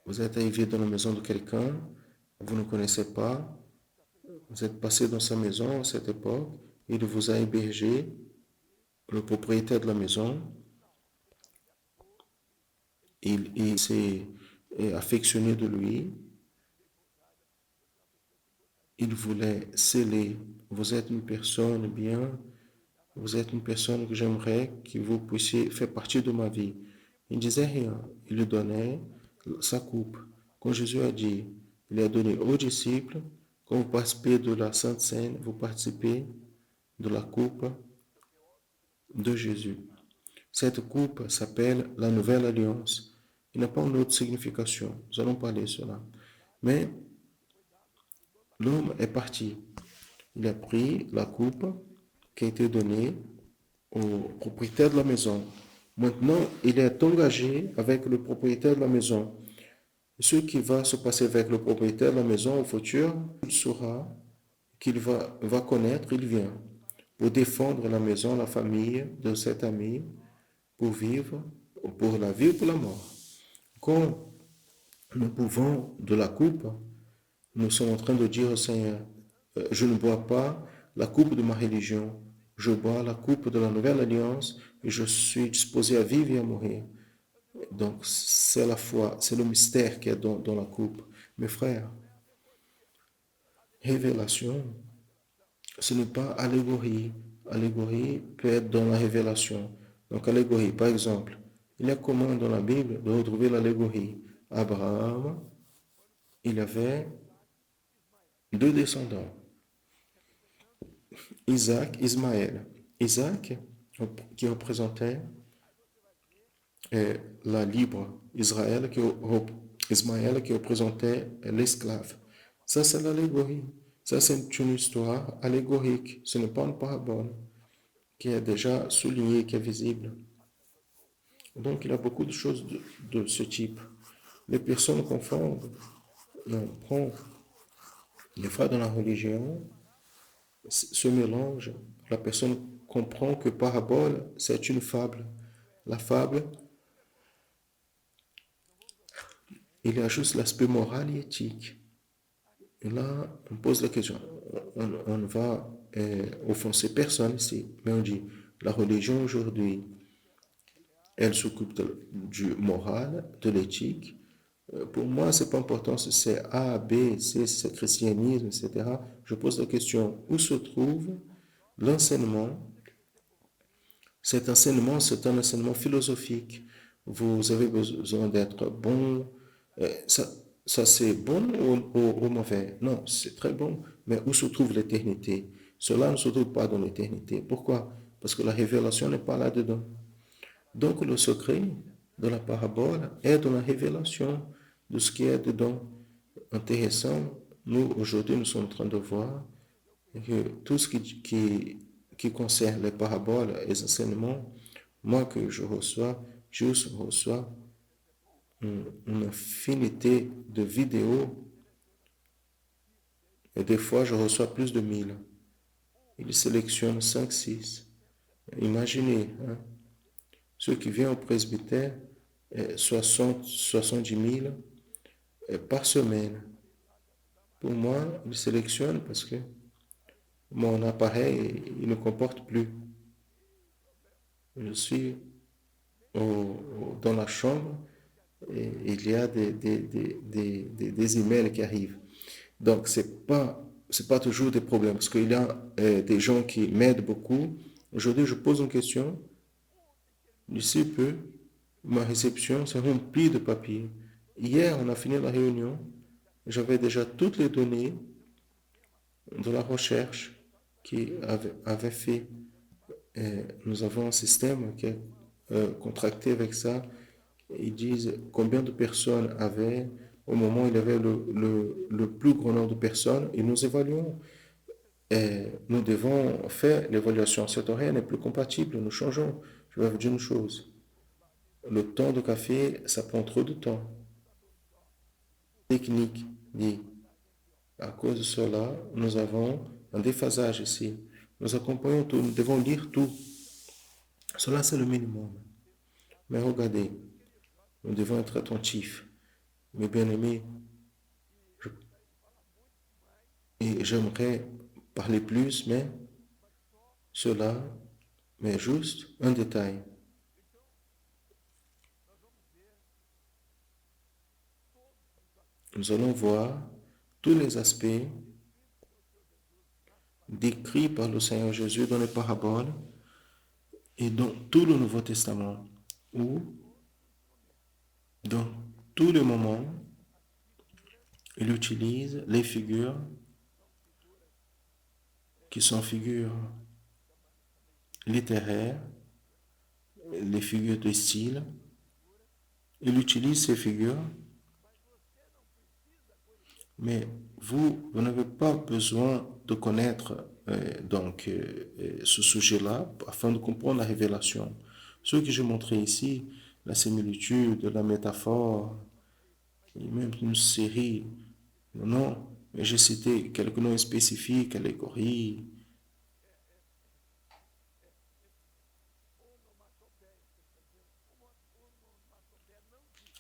Vous êtes arrivé dans la maison de quelqu'un, vous ne connaissez pas, vous êtes passé dans sa maison à cette époque, il vous a hébergé, le propriétaire de la maison, il s'est affectionné de lui, il voulait sceller, vous êtes une personne bien, vous êtes une personne que j'aimerais que vous puissiez faire partie de ma vie. Il ne disait rien, il lui donnait sa coupe. Quand Jésus a dit, il a donné aux disciples, quand vous participez de la Sainte Seine, vous participez de la coupe de Jésus. Cette coupe s'appelle la Nouvelle Alliance. Il n'a pas une autre signification. Nous allons parler de cela. Mais l'homme est parti. Il a pris la coupe qui a été donnée au propriétaire de la maison. Maintenant, il est engagé avec le propriétaire de la maison. Ce qui va se passer avec le propriétaire de la maison au futur, il saura qu'il va connaître, il vient pour défendre la maison, la famille de cet ami, pour vivre, pour la vie ou pour la mort. Quand nous buvons de la coupe, nous sommes en train de dire au Seigneur, je ne bois pas la coupe de ma religion, je bois la coupe de la nouvelle alliance et je suis disposé à vivre et à mourir. Donc, c'est la foi, c'est le mystère qui est dans la coupe. Mes frères, révélation, ce n'est pas allégorie. Allégorie peut être dans la révélation. Donc, allégorie, par exemple, il est commun dans la Bible de retrouver l'allégorie. Abraham, il avait 2 descendants, Isaac, Ismaël. Isaac, qui représentait la libre, Ismaël qui représentait l'esclave. Ça, c'est l'allégorie. Ça, c'est une histoire allégorique. Ce n'est pas une parabole qui est déjà soulignée, qui est visible. Donc, il y a beaucoup de choses de ce type. Les personnes confondent. Non, des fois, dans la religion, se mélange. La personne comprend que parabole, c'est une fable. La fable, il y a juste l'aspect moral et éthique. Et là, on pose la question. On ne va offenser personne ici, mais on dit, la religion aujourd'hui, elle s'occupe du moral, de l'éthique. Pour moi, ce n'est pas important si c'est A, B, C, si c'est christianisme, etc. Je pose la question, où se trouve l'enseignement? Cet enseignement, c'est un enseignement philosophique. Vous avez besoin d'être bon. Ça c'est bon ou mauvais? Non, c'est très bon. Mais où se trouve l'éternité? Cela ne se trouve pas dans l'éternité. Pourquoi? Parce que la révélation n'est pas là-dedans. Donc le secret de la parabole est dans la révélation de ce qui est dedans. Intéressant, nous aujourd'hui nous sommes en train de voir que tout ce qui concerne les paraboles et les enseignements, moi que je reçois une infinité de vidéos et des fois je reçois plus de 1000. Il sélectionne 5, 6. Imaginez, hein, ceux qui viennent au presbytère, 70 000 par semaine. Pour moi, il sélectionne parce que mon appareil, il ne comporte plus. Je suis dans la chambre et il y a des emails qui arrivent. Donc, c'est pas toujours des problèmes parce qu'il y a des gens qui m'aident beaucoup. Aujourd'hui, je pose une question. D'ici peu, ma réception s'est remplie de papiers. Hier, on a fini la réunion. J'avais déjà toutes les données de la recherche qui avait fait. Nous avons un système qui est contracté avec ça. Ils disent combien de personnes avaient au moment où il y avait le plus grand nombre de personnes et nous évaluons. Et nous devons faire l'évaluation. Cet horaire n'est plus compatible. Nous changeons. Je vais vous dire une chose. Le temps de café, ça prend trop de temps. Technique dit. À cause de cela, nous avons un déphasage ici. Nous accompagnons tout. Nous devons lire tout. Cela, c'est le minimum. Mais regardez, nous devons être attentifs. Mes bien-aimés, et j'aimerais parler plus, mais cela, mais juste un détail. Nous allons voir tous les aspects décrits par le Seigneur Jésus dans les paraboles et dans tout le Nouveau Testament, où dans tous les moments, il utilise les figures qui sont figures littéraires, les figures de style. Il utilise ces figures, mais vous n'avez pas besoin de connaître ce sujet-là afin de comprendre la révélation. Ce que j'ai montré ici, la similitude, la métaphore, et même une série, non, j'ai cité quelques noms spécifiques, allégorie,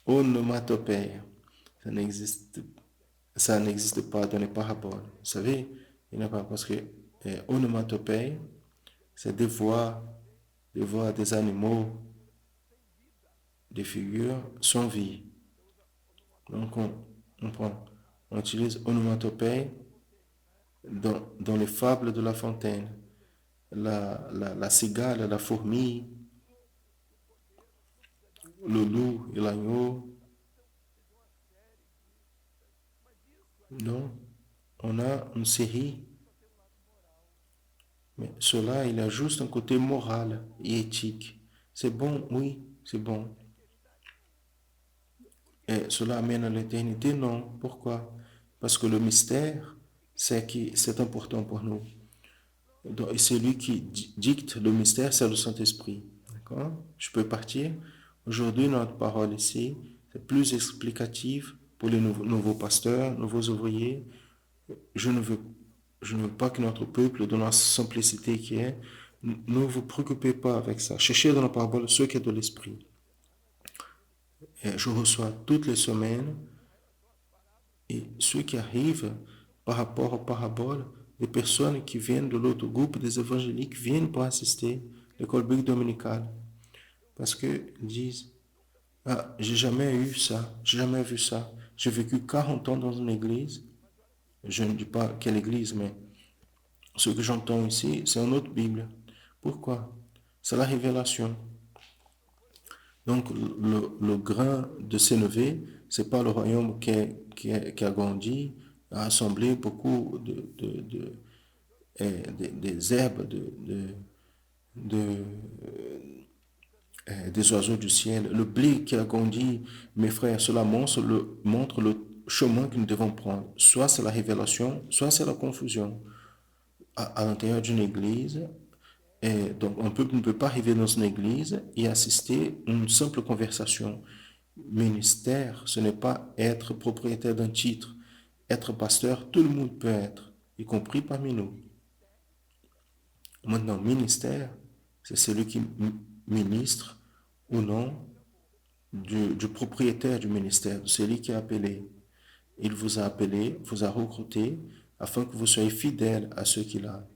onomatopée. Ça n'existe, ça n'existe pas dans les paraboles. Vous savez, il n'y a pas parce que onomatopée, c'est des voix des animaux, des figures sans vie. Donc on utilise onomatopée dans les fables de La Fontaine. La cigale, la fourmi, le loup et l'agneau. Donc, on a une série, mais cela, il a juste un côté moral et éthique. C'est bon, oui, c'est bon. Et cela amène à l'éternité? Non. Pourquoi? Parce que le mystère, c'est important pour nous. Et celui qui dicte le mystère, c'est le Saint-Esprit. D'accord? Je peux partir. Aujourd'hui, notre parole ici, c'est plus explicative pour les nouveaux pasteurs, nouveaux ouvriers. Je ne veux pas que notre peuple, dans la simplicité qui est, ne vous préoccupez pas avec ça. Cherchez dans la parole ce qui est de l'Esprit. Et je reçois toutes les semaines et ceux qui arrivent par rapport aux paraboles, des personnes qui viennent de l'autre groupe des évangéliques viennent pour assister à l'école biblique dominicale. Parce qu'ils disent, ah, j'ai jamais eu ça, j'ai jamais vu ça. J'ai vécu 40 ans dans une église. Je ne dis pas quelle église, mais ce que j'entends ici, c'est une autre Bible. Pourquoi? C'est la révélation. Donc, le grain de s'élever, c'est pas le royaume qui a grandi, a assemblé beaucoup des herbes, des oiseaux du ciel. Le blé qui a grandi, mes frères, cela montre le chemin que nous devons prendre. Soit c'est la révélation, soit c'est la confusion. À l'intérieur d'une église, et donc un peuple ne peut pas arriver dans une église et assister à une simple conversation. Ministère, ce n'est pas être propriétaire d'un titre. Être pasteur, tout le monde peut être, y compris parmi nous. Maintenant, ministère, c'est celui qui ministre au nom du propriétaire du ministère, de celui qui est appelé. Il vous a appelé, vous a recruté, afin que vous soyez fidèle à ce qu'il a.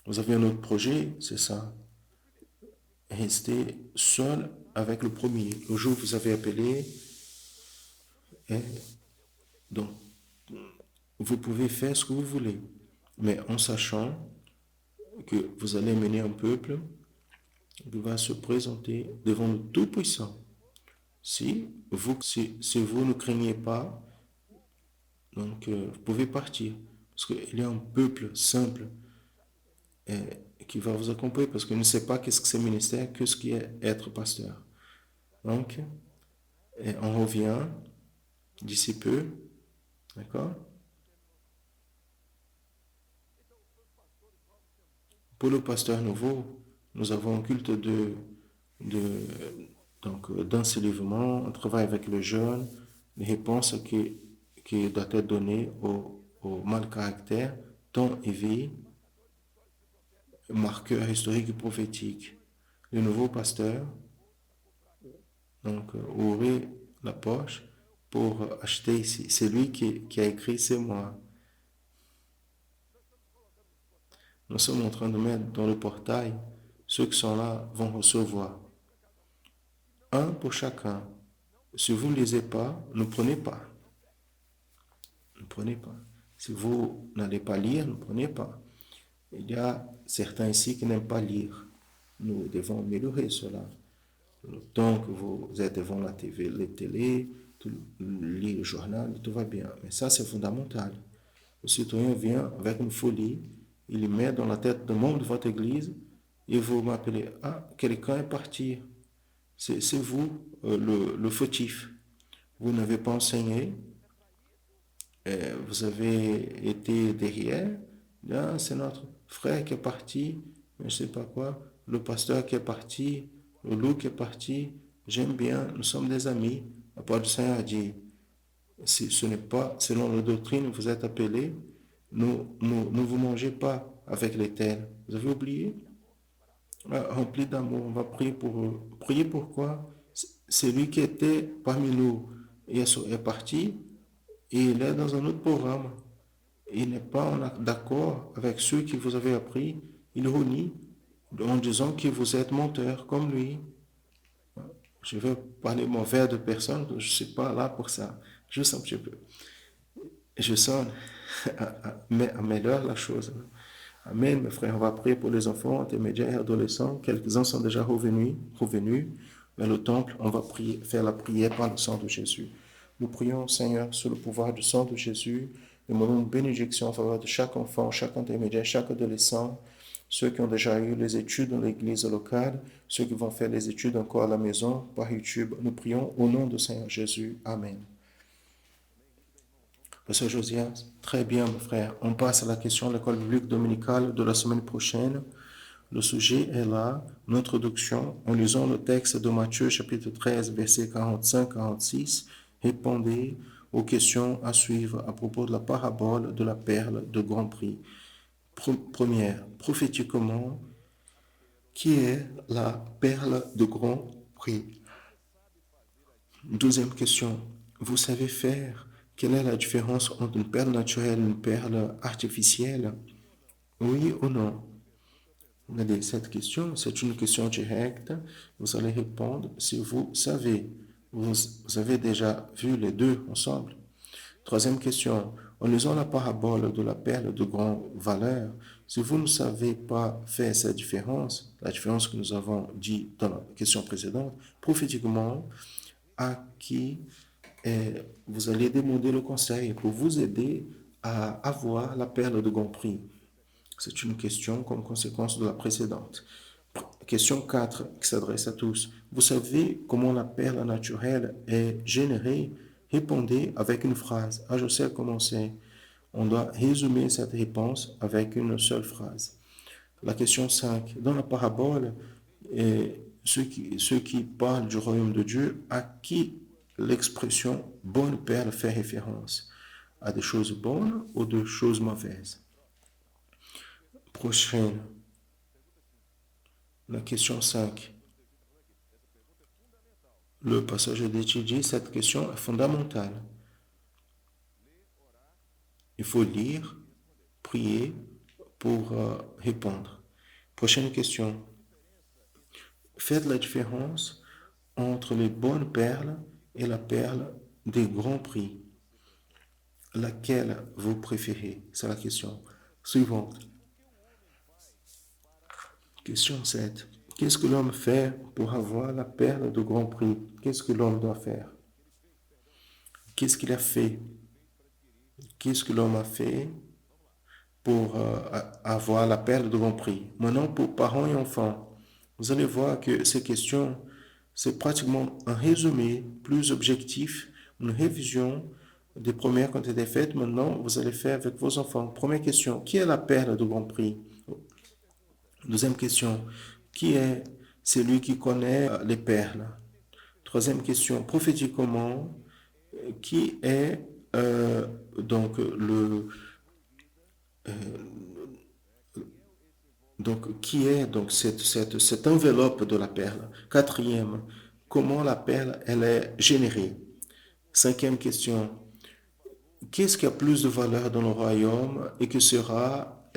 Vous avez un autre projet, c'est ça. Restez seul avec le premier. Le jour où vous avez appelé, et donc, vous pouvez faire ce que vous voulez, mais en sachant que vous allez mener un peuple qui va se présenter devant le Tout-Puissant. Si vous ne craignez pas, donc vous pouvez partir. Parce qu'il y a un peuple simple qui va vous accompagner parce qu'il ne sait pas qu'est-ce que c'est ministère, que ce qui est être pasteur. Donc, on revient d'ici peu, d'accord? Pour le pasteur nouveau, nous avons un culte de, d'enseignement, on travaille avec le jeune, les réponses qui doivent être données au mal caractère, temps et vie, marqueurs historiques et prophétiques. Le nouveau pasteur, donc, ouvrir la poche pour acheter ici. C'est lui qui a écrit, c'est moi. Nous sommes en train de mettre dans le portail, ceux qui sont là vont recevoir. Un pour chacun. Si vous ne lisez pas, ne prenez pas. Ne prenez pas. Si vous n'allez pas lire, ne prenez pas. Il y a certains ici qui n'aiment pas lire. Nous devons améliorer cela. Le temps que vous êtes devant la TV, les télés, lire le journal, tout va bien. Mais ça, c'est fondamental. Le citoyen vient avec une folie, il le met dans la tête de membre de votre église et vous m'appelez, ah, quelqu'un est parti. C'est vous le fautif. Vous n'avez pas enseigné, vous avez été derrière, ah, c'est notre frère qui est parti, mais je ne sais pas quoi, le pasteur qui est parti, le loup qui est parti, j'aime bien, nous sommes des amis. La parole du Seigneur a dit, si ce n'est pas selon la doctrine, vous êtes appelés, ne vous mangez pas avec les tels. Vous avez oublié? Ah, rempli d'amour, on va prier pour eux. Prier pourquoi? C'est lui qui était parmi nous et est parti et il est dans un autre programme. Il n'est pas d'accord avec ceux qui vous avez appris. Il renie en disant que vous êtes menteur comme lui. Je vais parler mauvais de personne, je ne suis pas là pour ça. Juste un petit peu. Je sonne, améliore la chose. Amen, mes frères. On va prier pour les enfants, intermédiaires et adolescents. Quelques-uns sont déjà revenus vers le temple. On va prier, faire la prière par le sang de Jésus. Nous prions, Seigneur, sous le pouvoir du sang de Jésus. Nous demandons une bénédiction en faveur de chaque enfant, chaque intermédiaire, chaque adolescent, ceux qui ont déjà eu les études dans l'église locale, ceux qui vont faire les études encore à la maison, par YouTube. Nous prions au nom du Seigneur Jésus. Amen. Pasteur Josias, très bien, mon frère. On passe à la question de l'école biblique dominicale de la semaine prochaine. Le sujet est là, l'introduction. En lisant le texte de Matthieu, chapitre 13, versets 45-46, répondez aux questions à suivre à propos de la parabole de la perle de grand prix. Première, prophétiquement, qui est la perle de grand prix? Deuxième question, vous savez faire quelle est la différence entre une perle naturelle et une perle artificielle? Oui ou non? Regardez, cette question, c'est une question directe. Vous allez répondre si vous savez. Vous avez déjà vu les deux ensemble. Troisième question, en lisant la parabole de la perle de grande valeur, si vous ne savez pas faire cette différence, la différence que nous avons dit dans la question précédente, prophétiquement, à qui vous allez demander le conseil pour vous aider à avoir la perle de grand prix. C'est une question comme conséquence de la précédente. Question 4 qui s'adresse à tous. Vous savez comment la perle naturelle est générée? Répondez avec une phrase. Ah, je sais comment c'est. On doit résumer cette réponse avec une seule phrase. La question 5. Dans la parabole, ceux qui parlent du royaume de Dieu, à qui l'expression bonne perle fait référence? À des choses bonnes ou des choses mauvaises? Prochaine. La question 5. Le passage d'étudier cette question est fondamentale. Il faut lire, prier pour répondre. Prochaine question. Faites la différence entre les bonnes perles et la perle des grands prix. Laquelle vous préférez? C'est la question suivante. Question 7. Qu'est-ce que l'homme fait pour avoir la perle de grand prix? Qu'est-ce que l'homme doit faire? Qu'est-ce qu'il a fait? Qu'est-ce que l'homme a fait pour avoir la perle de grand prix? Maintenant, pour parents et enfants, vous allez voir que ces questions, c'est pratiquement un résumé plus objectif, une révision des premières qui ont été faites. Maintenant, vous allez faire avec vos enfants. Première question, qui est la perle de grand prix? Deuxième question, qui est celui qui connaît les perles? Troisième question, prophétiquement, qui est donc qui est donc cette enveloppe de la perle? Quatrième, comment la perle elle est générée? Cinquième question, qu'est-ce qui a plus de valeur dans le royaume et qui sera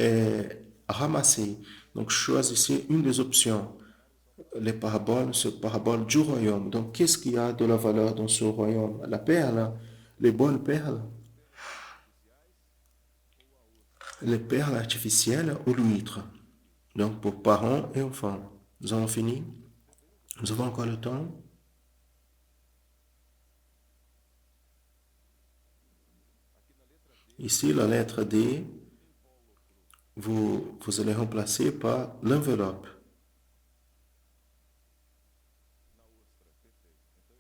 ramassé? Donc choisissez une des options. Les paraboles, ce parabole du royaume. Donc qu'est-ce qui a de la valeur dans ce royaume? La perle, les bonnes perles, les perles artificielles ou l'huître. Donc pour parents et enfants. Nous avons fini. Nous avons encore le temps. Ici, la lettre D, vous allez remplacer par l'enveloppe.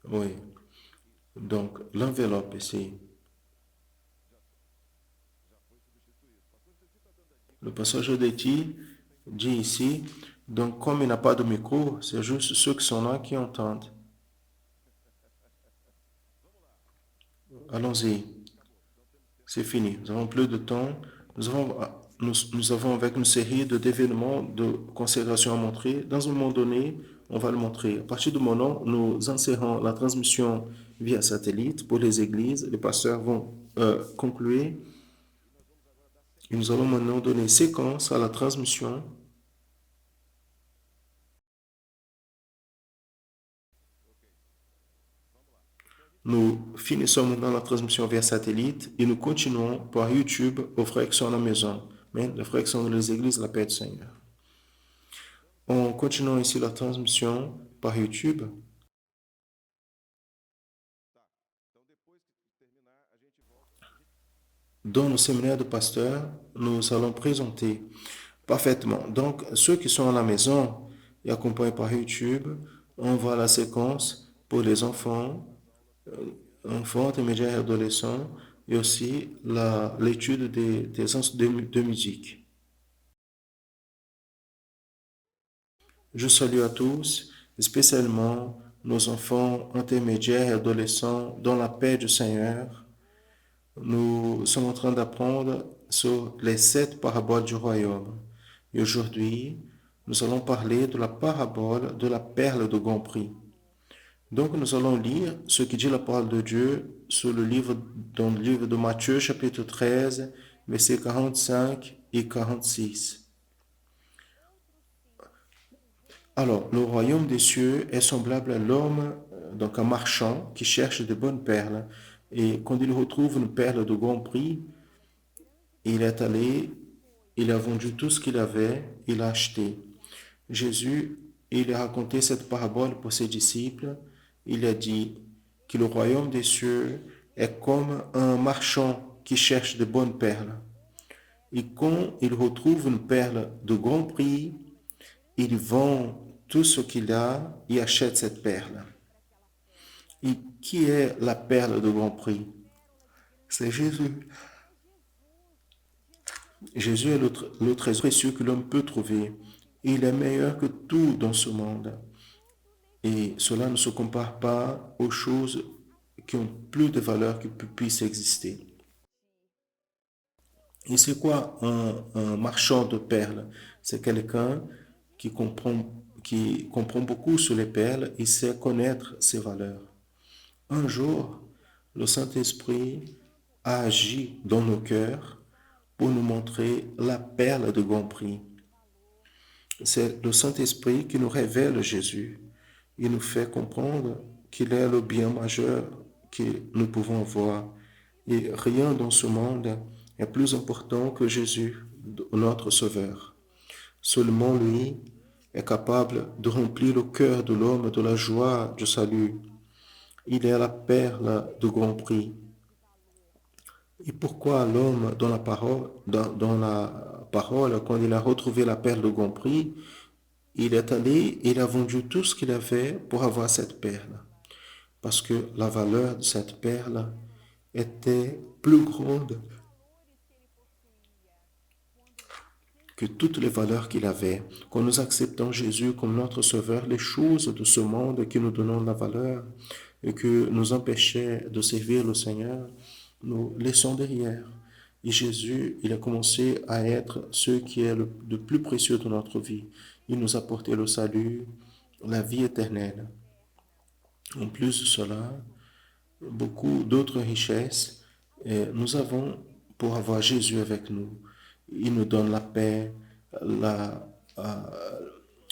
Oui. Donc l'enveloppe ici. Le passage dit ici, donc comme il n'a pas de micro, c'est juste ceux qui sont là qui entendent. Allons-y. C'est fini. Nous avons plus de temps. Nous avons avec une série d'événements de consécration à montrer. Dans un moment donné, on va le montrer. À partir du moment où nous insérons la transmission via satellite pour les églises, les pasteurs vont conclure. Et nous allons maintenant donner séquence à la transmission. Nous finissons maintenant la transmission via satellite et nous continuons par YouTube aux frères qui sont à la maison. Mais les frères qui sont dans les églises, la paix du Seigneur. On continue ici la transmission par YouTube. Dans le séminaire de pasteur, nous allons présenter parfaitement. Donc, ceux qui sont à la maison et accompagnés par YouTube, on voit la séquence pour les enfants, intermédiaires et adolescents, et aussi l'étude de musique. Je salue à tous, spécialement nos enfants intermédiaires et adolescents dans la paix du Seigneur. Nous sommes en train d'apprendre sur les 7 paraboles du royaume. Et aujourd'hui, nous allons parler de la parabole de la perle de grand prix. Donc, nous allons lire ce qui dit la parole de Dieu dans le livre de Matthieu, chapitre 13, versets 45 et 46. Alors, le royaume des cieux est semblable à l'homme, donc un marchand qui cherche de bonnes perles. Et quand il retrouve une perle de grand prix, il est allé, il a vendu tout ce qu'il avait, il a acheté. Jésus, il a raconté cette parabole pour ses disciples. Il a dit que le royaume des cieux est comme un marchand qui cherche de bonnes perles. Et quand il retrouve une perle de grand prix, il vend tout ce qu'il a et achète cette perle. Et qui est la perle de grand prix? C'est Jésus. Jésus est le trésor précieux que l'homme peut trouver. Il est meilleur que tout dans ce monde. Et cela ne se compare pas aux choses qui ont plus de valeur que puissent exister. Et c'est quoi un marchand de perles? C'est quelqu'un qui comprend beaucoup sur les perles et sait connaître ses valeurs. Un jour, le Saint-Esprit a agi dans nos cœurs pour nous montrer la perle de grand prix. C'est le Saint-Esprit qui nous révèle Jésus. Il nous fait comprendre qu'il est le bien majeur que nous pouvons voir. Et rien dans ce monde est plus important que Jésus, notre Sauveur. Seulement lui est capable de remplir le cœur de l'homme de la joie du salut. Il est la perle de grand prix. Et pourquoi l'homme, dans la parole, quand il a retrouvé la perle de grand prix, il est allé, il a vendu tout ce qu'il avait pour avoir cette perle. Parce que la valeur de cette perle était plus grande que toutes les valeurs qu'il avait. Quand nous acceptons Jésus comme notre Sauveur, les choses de ce monde qui nous donnent la valeur et que nous empêchaient de servir le Seigneur, nous laissons derrière. Et Jésus, il a commencé à être ce qui est le plus précieux de notre vie. Il nous a apporté le salut, la vie éternelle. En plus de cela, beaucoup d'autres richesses nous avons pour avoir Jésus avec nous. Il nous donne la paix, la,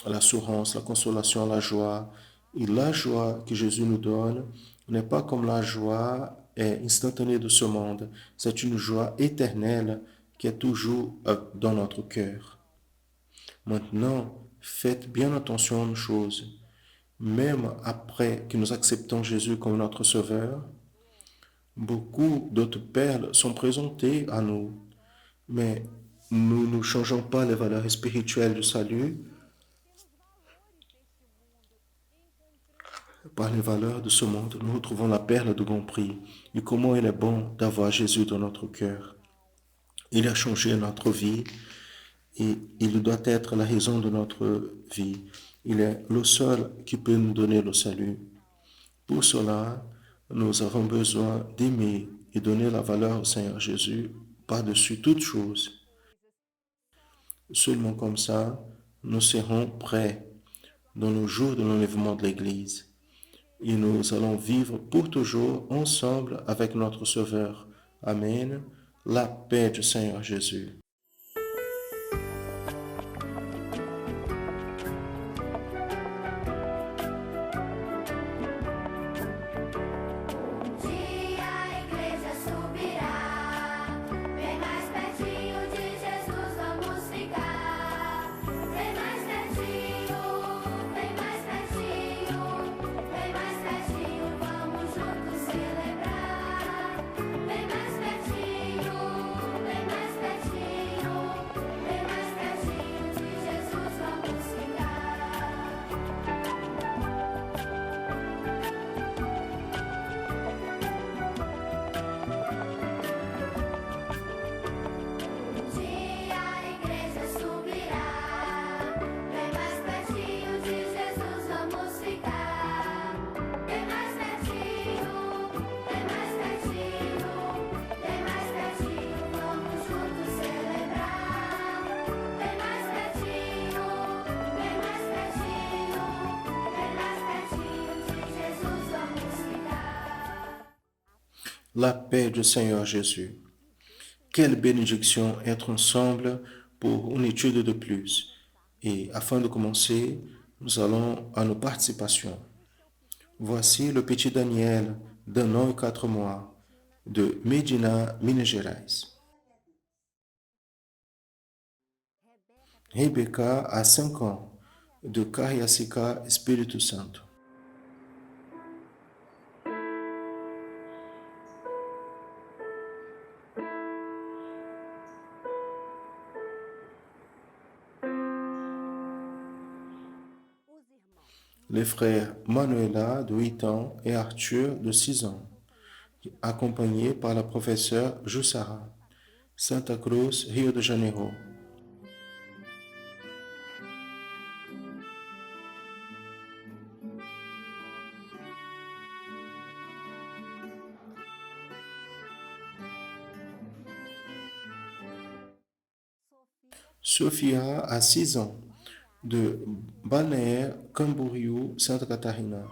l'assurance, la consolation, la joie. Et la joie que Jésus nous donne n'est pas comme la joie instantanée de ce monde. C'est une joie éternelle qui est toujours dans notre cœur. Maintenant, faites bien attention à une chose. Même après que nous acceptons Jésus comme notre Sauveur, beaucoup d'autres perles sont présentées à nous, mais nous ne changeons pas les valeurs spirituelles du salut par les valeurs de ce monde. Nous retrouvons la perle de grand prix. Et comment il est bon d'avoir Jésus dans notre cœur. Il a changé notre vie et il doit être la raison de notre vie. Il est le seul qui peut nous donner le salut. Pour cela, nous avons besoin d'aimer et donner la valeur au Seigneur Jésus par-dessus toute chose. Seulement comme ça, nous serons prêts dans le jour de l'enlèvement de l'Église. Et nous allons vivre pour toujours ensemble avec notre Sauveur. Amen. La paix du Seigneur Jésus. Dia a igreja subirá, bem mais pertinho de Jesus vamos ficar. Bem mais pertinho, bem mais pertinho, bem mais pertinho, vamos juntos celebrar. Bem mais pertinho, bem mais pertinho, bem mais pertinho de Jesus vamos ficar. Dia a igreja subirá, bem mais pertinho de Jesus vamos ficar. Bem mais pertinho, bem mais pertinho, bem mais pertinho, vamos juntos celebrar. Bem mais pertinho, bem mais pertinho, bem mais pertinho de Jesus vamos ficar. La paix du Seigneur Jésus. Quelle bénédiction être ensemble pour une étude de plus. Et afin de commencer, nous allons à nos participations. Voici le petit Daniel d'un an et 4 mois de Medina, Minas Gerais. Rebecca a 5 ans de Cariacica, Espírito Santo. Les frères Manuela de 8 ans et Arthur de 6 ans, accompagnés par la professeure Jussara, Santa Cruz, Rio de Janeiro. Sophia a 6 ans de Balneário Camboriú, Santa Catarina.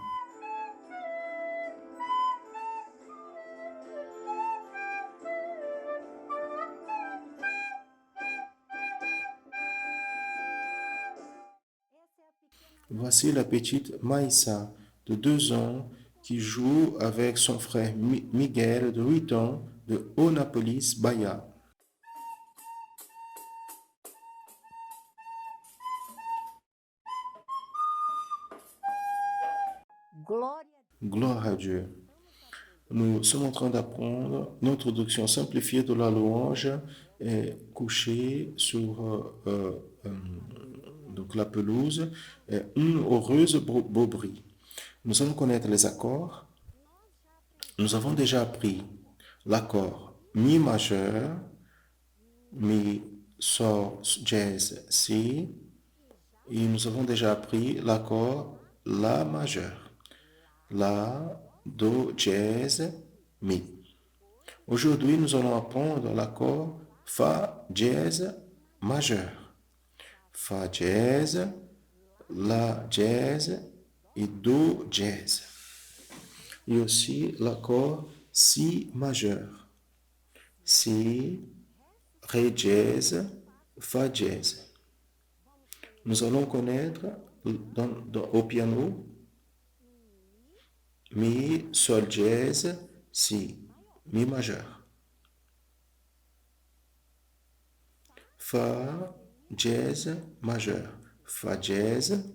Voici la petite Maïssa de 2 ans qui joue avec son frère Miguel de 8 ans de Onápolis, Bahia. Glória a Gloire à Dieu. Nous sommes en train d'apprendre notre traduction simplifiée de la louange est couchée sur donc la pelouse et une heureuse beauberie. Nous allons connaître les accords. Nous avons déjà appris l'accord Mi majeur, Mi, Sol, Dièse, Si, et nous avons déjà appris l'accord La majeur, La, Do, Dièse, Mi. Aujourd'hui, nous allons apprendre l'accord Fa, Dièse, majeur, Fa, Dièse, La, Dièse et Do, Dièse. Et aussi l'accord Si majeur, Si, Ré dièse, Fa dièse. Nous allons connaître au piano Mi, Sol dièse, Si, Mi majeur. Fa dièse majeur, Fa dièse,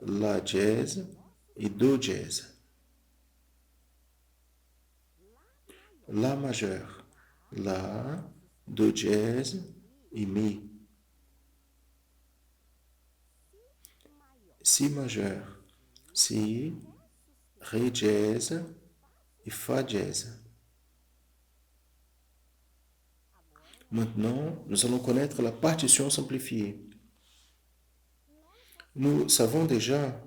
La dièse et Do dièse. La majeur, La, Do dièse et Mi. Si majeur, Si, Ré dièse et Fa dièse. Maintenant, nous allons connaître la partition simplifiée. Nous savons déjà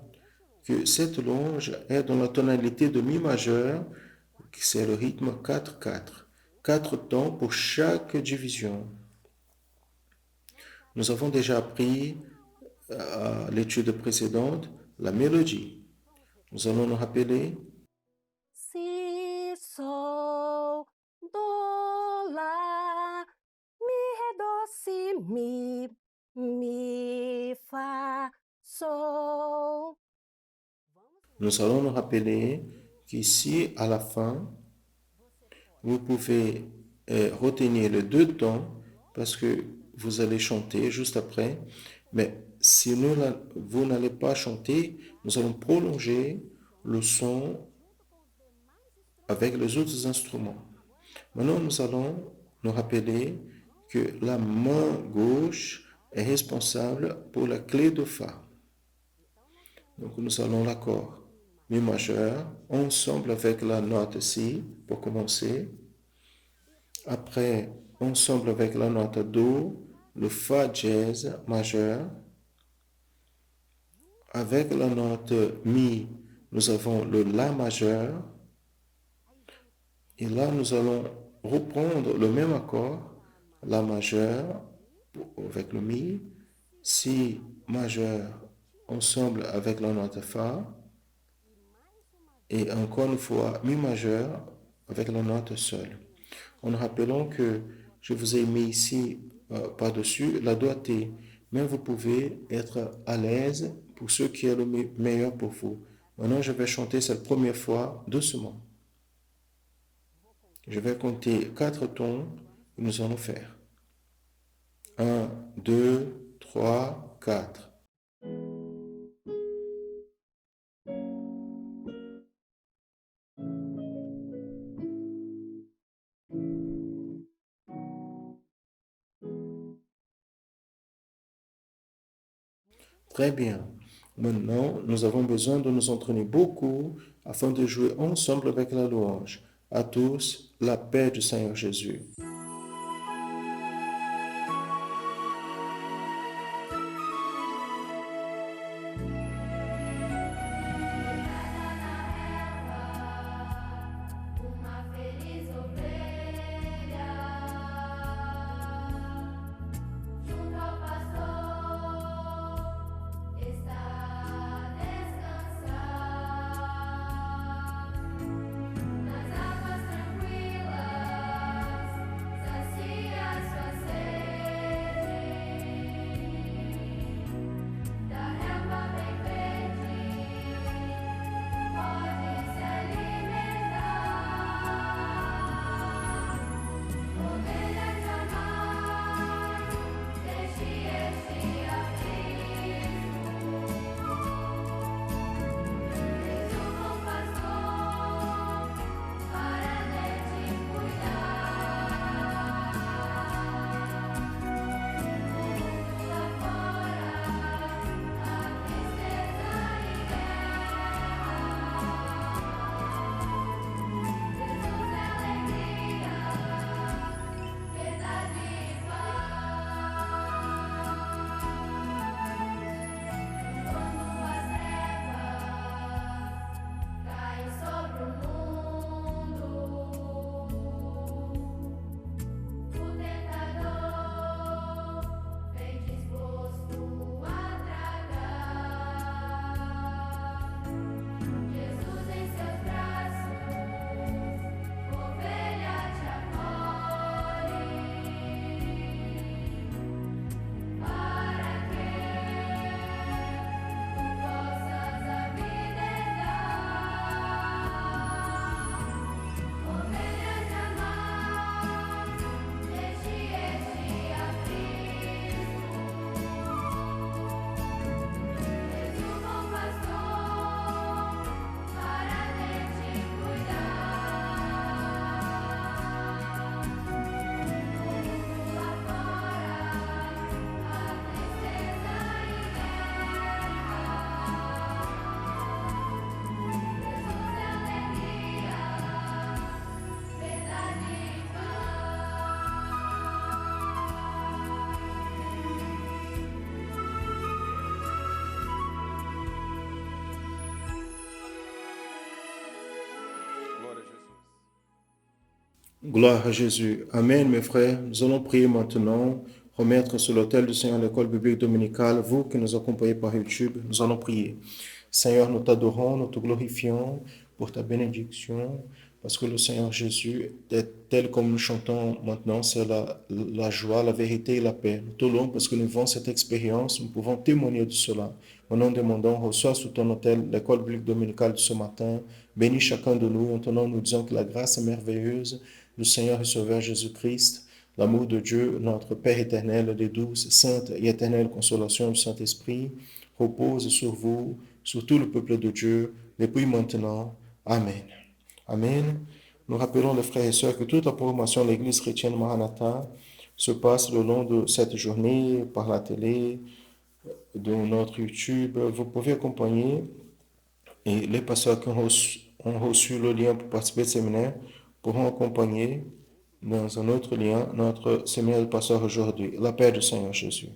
que cette louange est dans la tonalité de Mi majeur, c'est le rythme 4-4. 4 tons pour chaque division. Nous avons déjà appris à l'étude précédente la mélodie. Nous allons nous rappeler Si, Sol, Do, Lá, Mi, Ré, Do, Si, Mi, Fá, Sol. Nous allons nous rappeler qu'ici, à la fin, vous pouvez retenir les 2 tons parce que vous allez chanter juste après. Mais si vous n'allez pas chanter, nous allons prolonger le son avec les autres instruments. Maintenant, nous allons nous rappeler que la main gauche est responsable pour la clé de Fa. Donc, nous allons l'accord Mi majeur ensemble avec la note Si pour commencer. Après, ensemble avec la note Do, le Fa dièse majeur. Avec la note Mi, nous avons le La majeur. Et là, nous allons reprendre le même accord, La majeur avec le Mi, Si majeur ensemble avec la note Fa, et encore une fois Mi majeur avec la note seule. En rappelant que je vous ai mis ici par-dessus la doigté, mais vous pouvez être à l'aise pour ce qui est le meilleur pour vous. Maintenant, je vais chanter cette première fois doucement. Je vais compter 4 tons et nous allons faire 1, 2, 3, 4. Très bien. Maintenant, nous avons besoin de nous entraîner beaucoup afin de jouer ensemble avec la louange. À tous, la paix du Seigneur Jésus. Uma feliz ovelha junto ao pastor está a descansar nas águas tranquilas. Gloire à Jésus. Amen, mes frères. Nous allons prier maintenant, remettre sur l'autel du Seigneur l'école biblique dominicale. Vous qui nous accompagnez par YouTube, nous allons prier. Seigneur, nous t'adorons, nous te glorifions pour ta bénédiction, parce que le Seigneur Jésus, tel comme nous chantons maintenant, c'est la joie, la vérité et la paix. Nous te louons parce que nous vivons cette expérience, nous pouvons témoigner de cela. Maintenant, nous demandons, reçois sous ton autel l'école biblique dominicale de ce matin. Bénis chacun de nous. Maintenant, nous disons que la grâce est merveilleuse du Seigneur et Sauveur Jésus-Christ, l'amour de Dieu, notre Père éternel, des douces, saintes et éternelles consolations du Saint-Esprit, repose sur vous, sur tout le peuple de Dieu, depuis maintenant. Amen. Amen. Nous rappelons les frères et sœurs que toute la programmation de l'Église chrétienne Maranatha se passe le long de cette journée par la télé, de notre YouTube. Vous pouvez accompagner et les pasteurs qui ont reçu le lien pour participer au séminaire pourront accompagner dans un autre lien notre séminaire de pasteur aujourd'hui. La paix du Seigneur Jésus.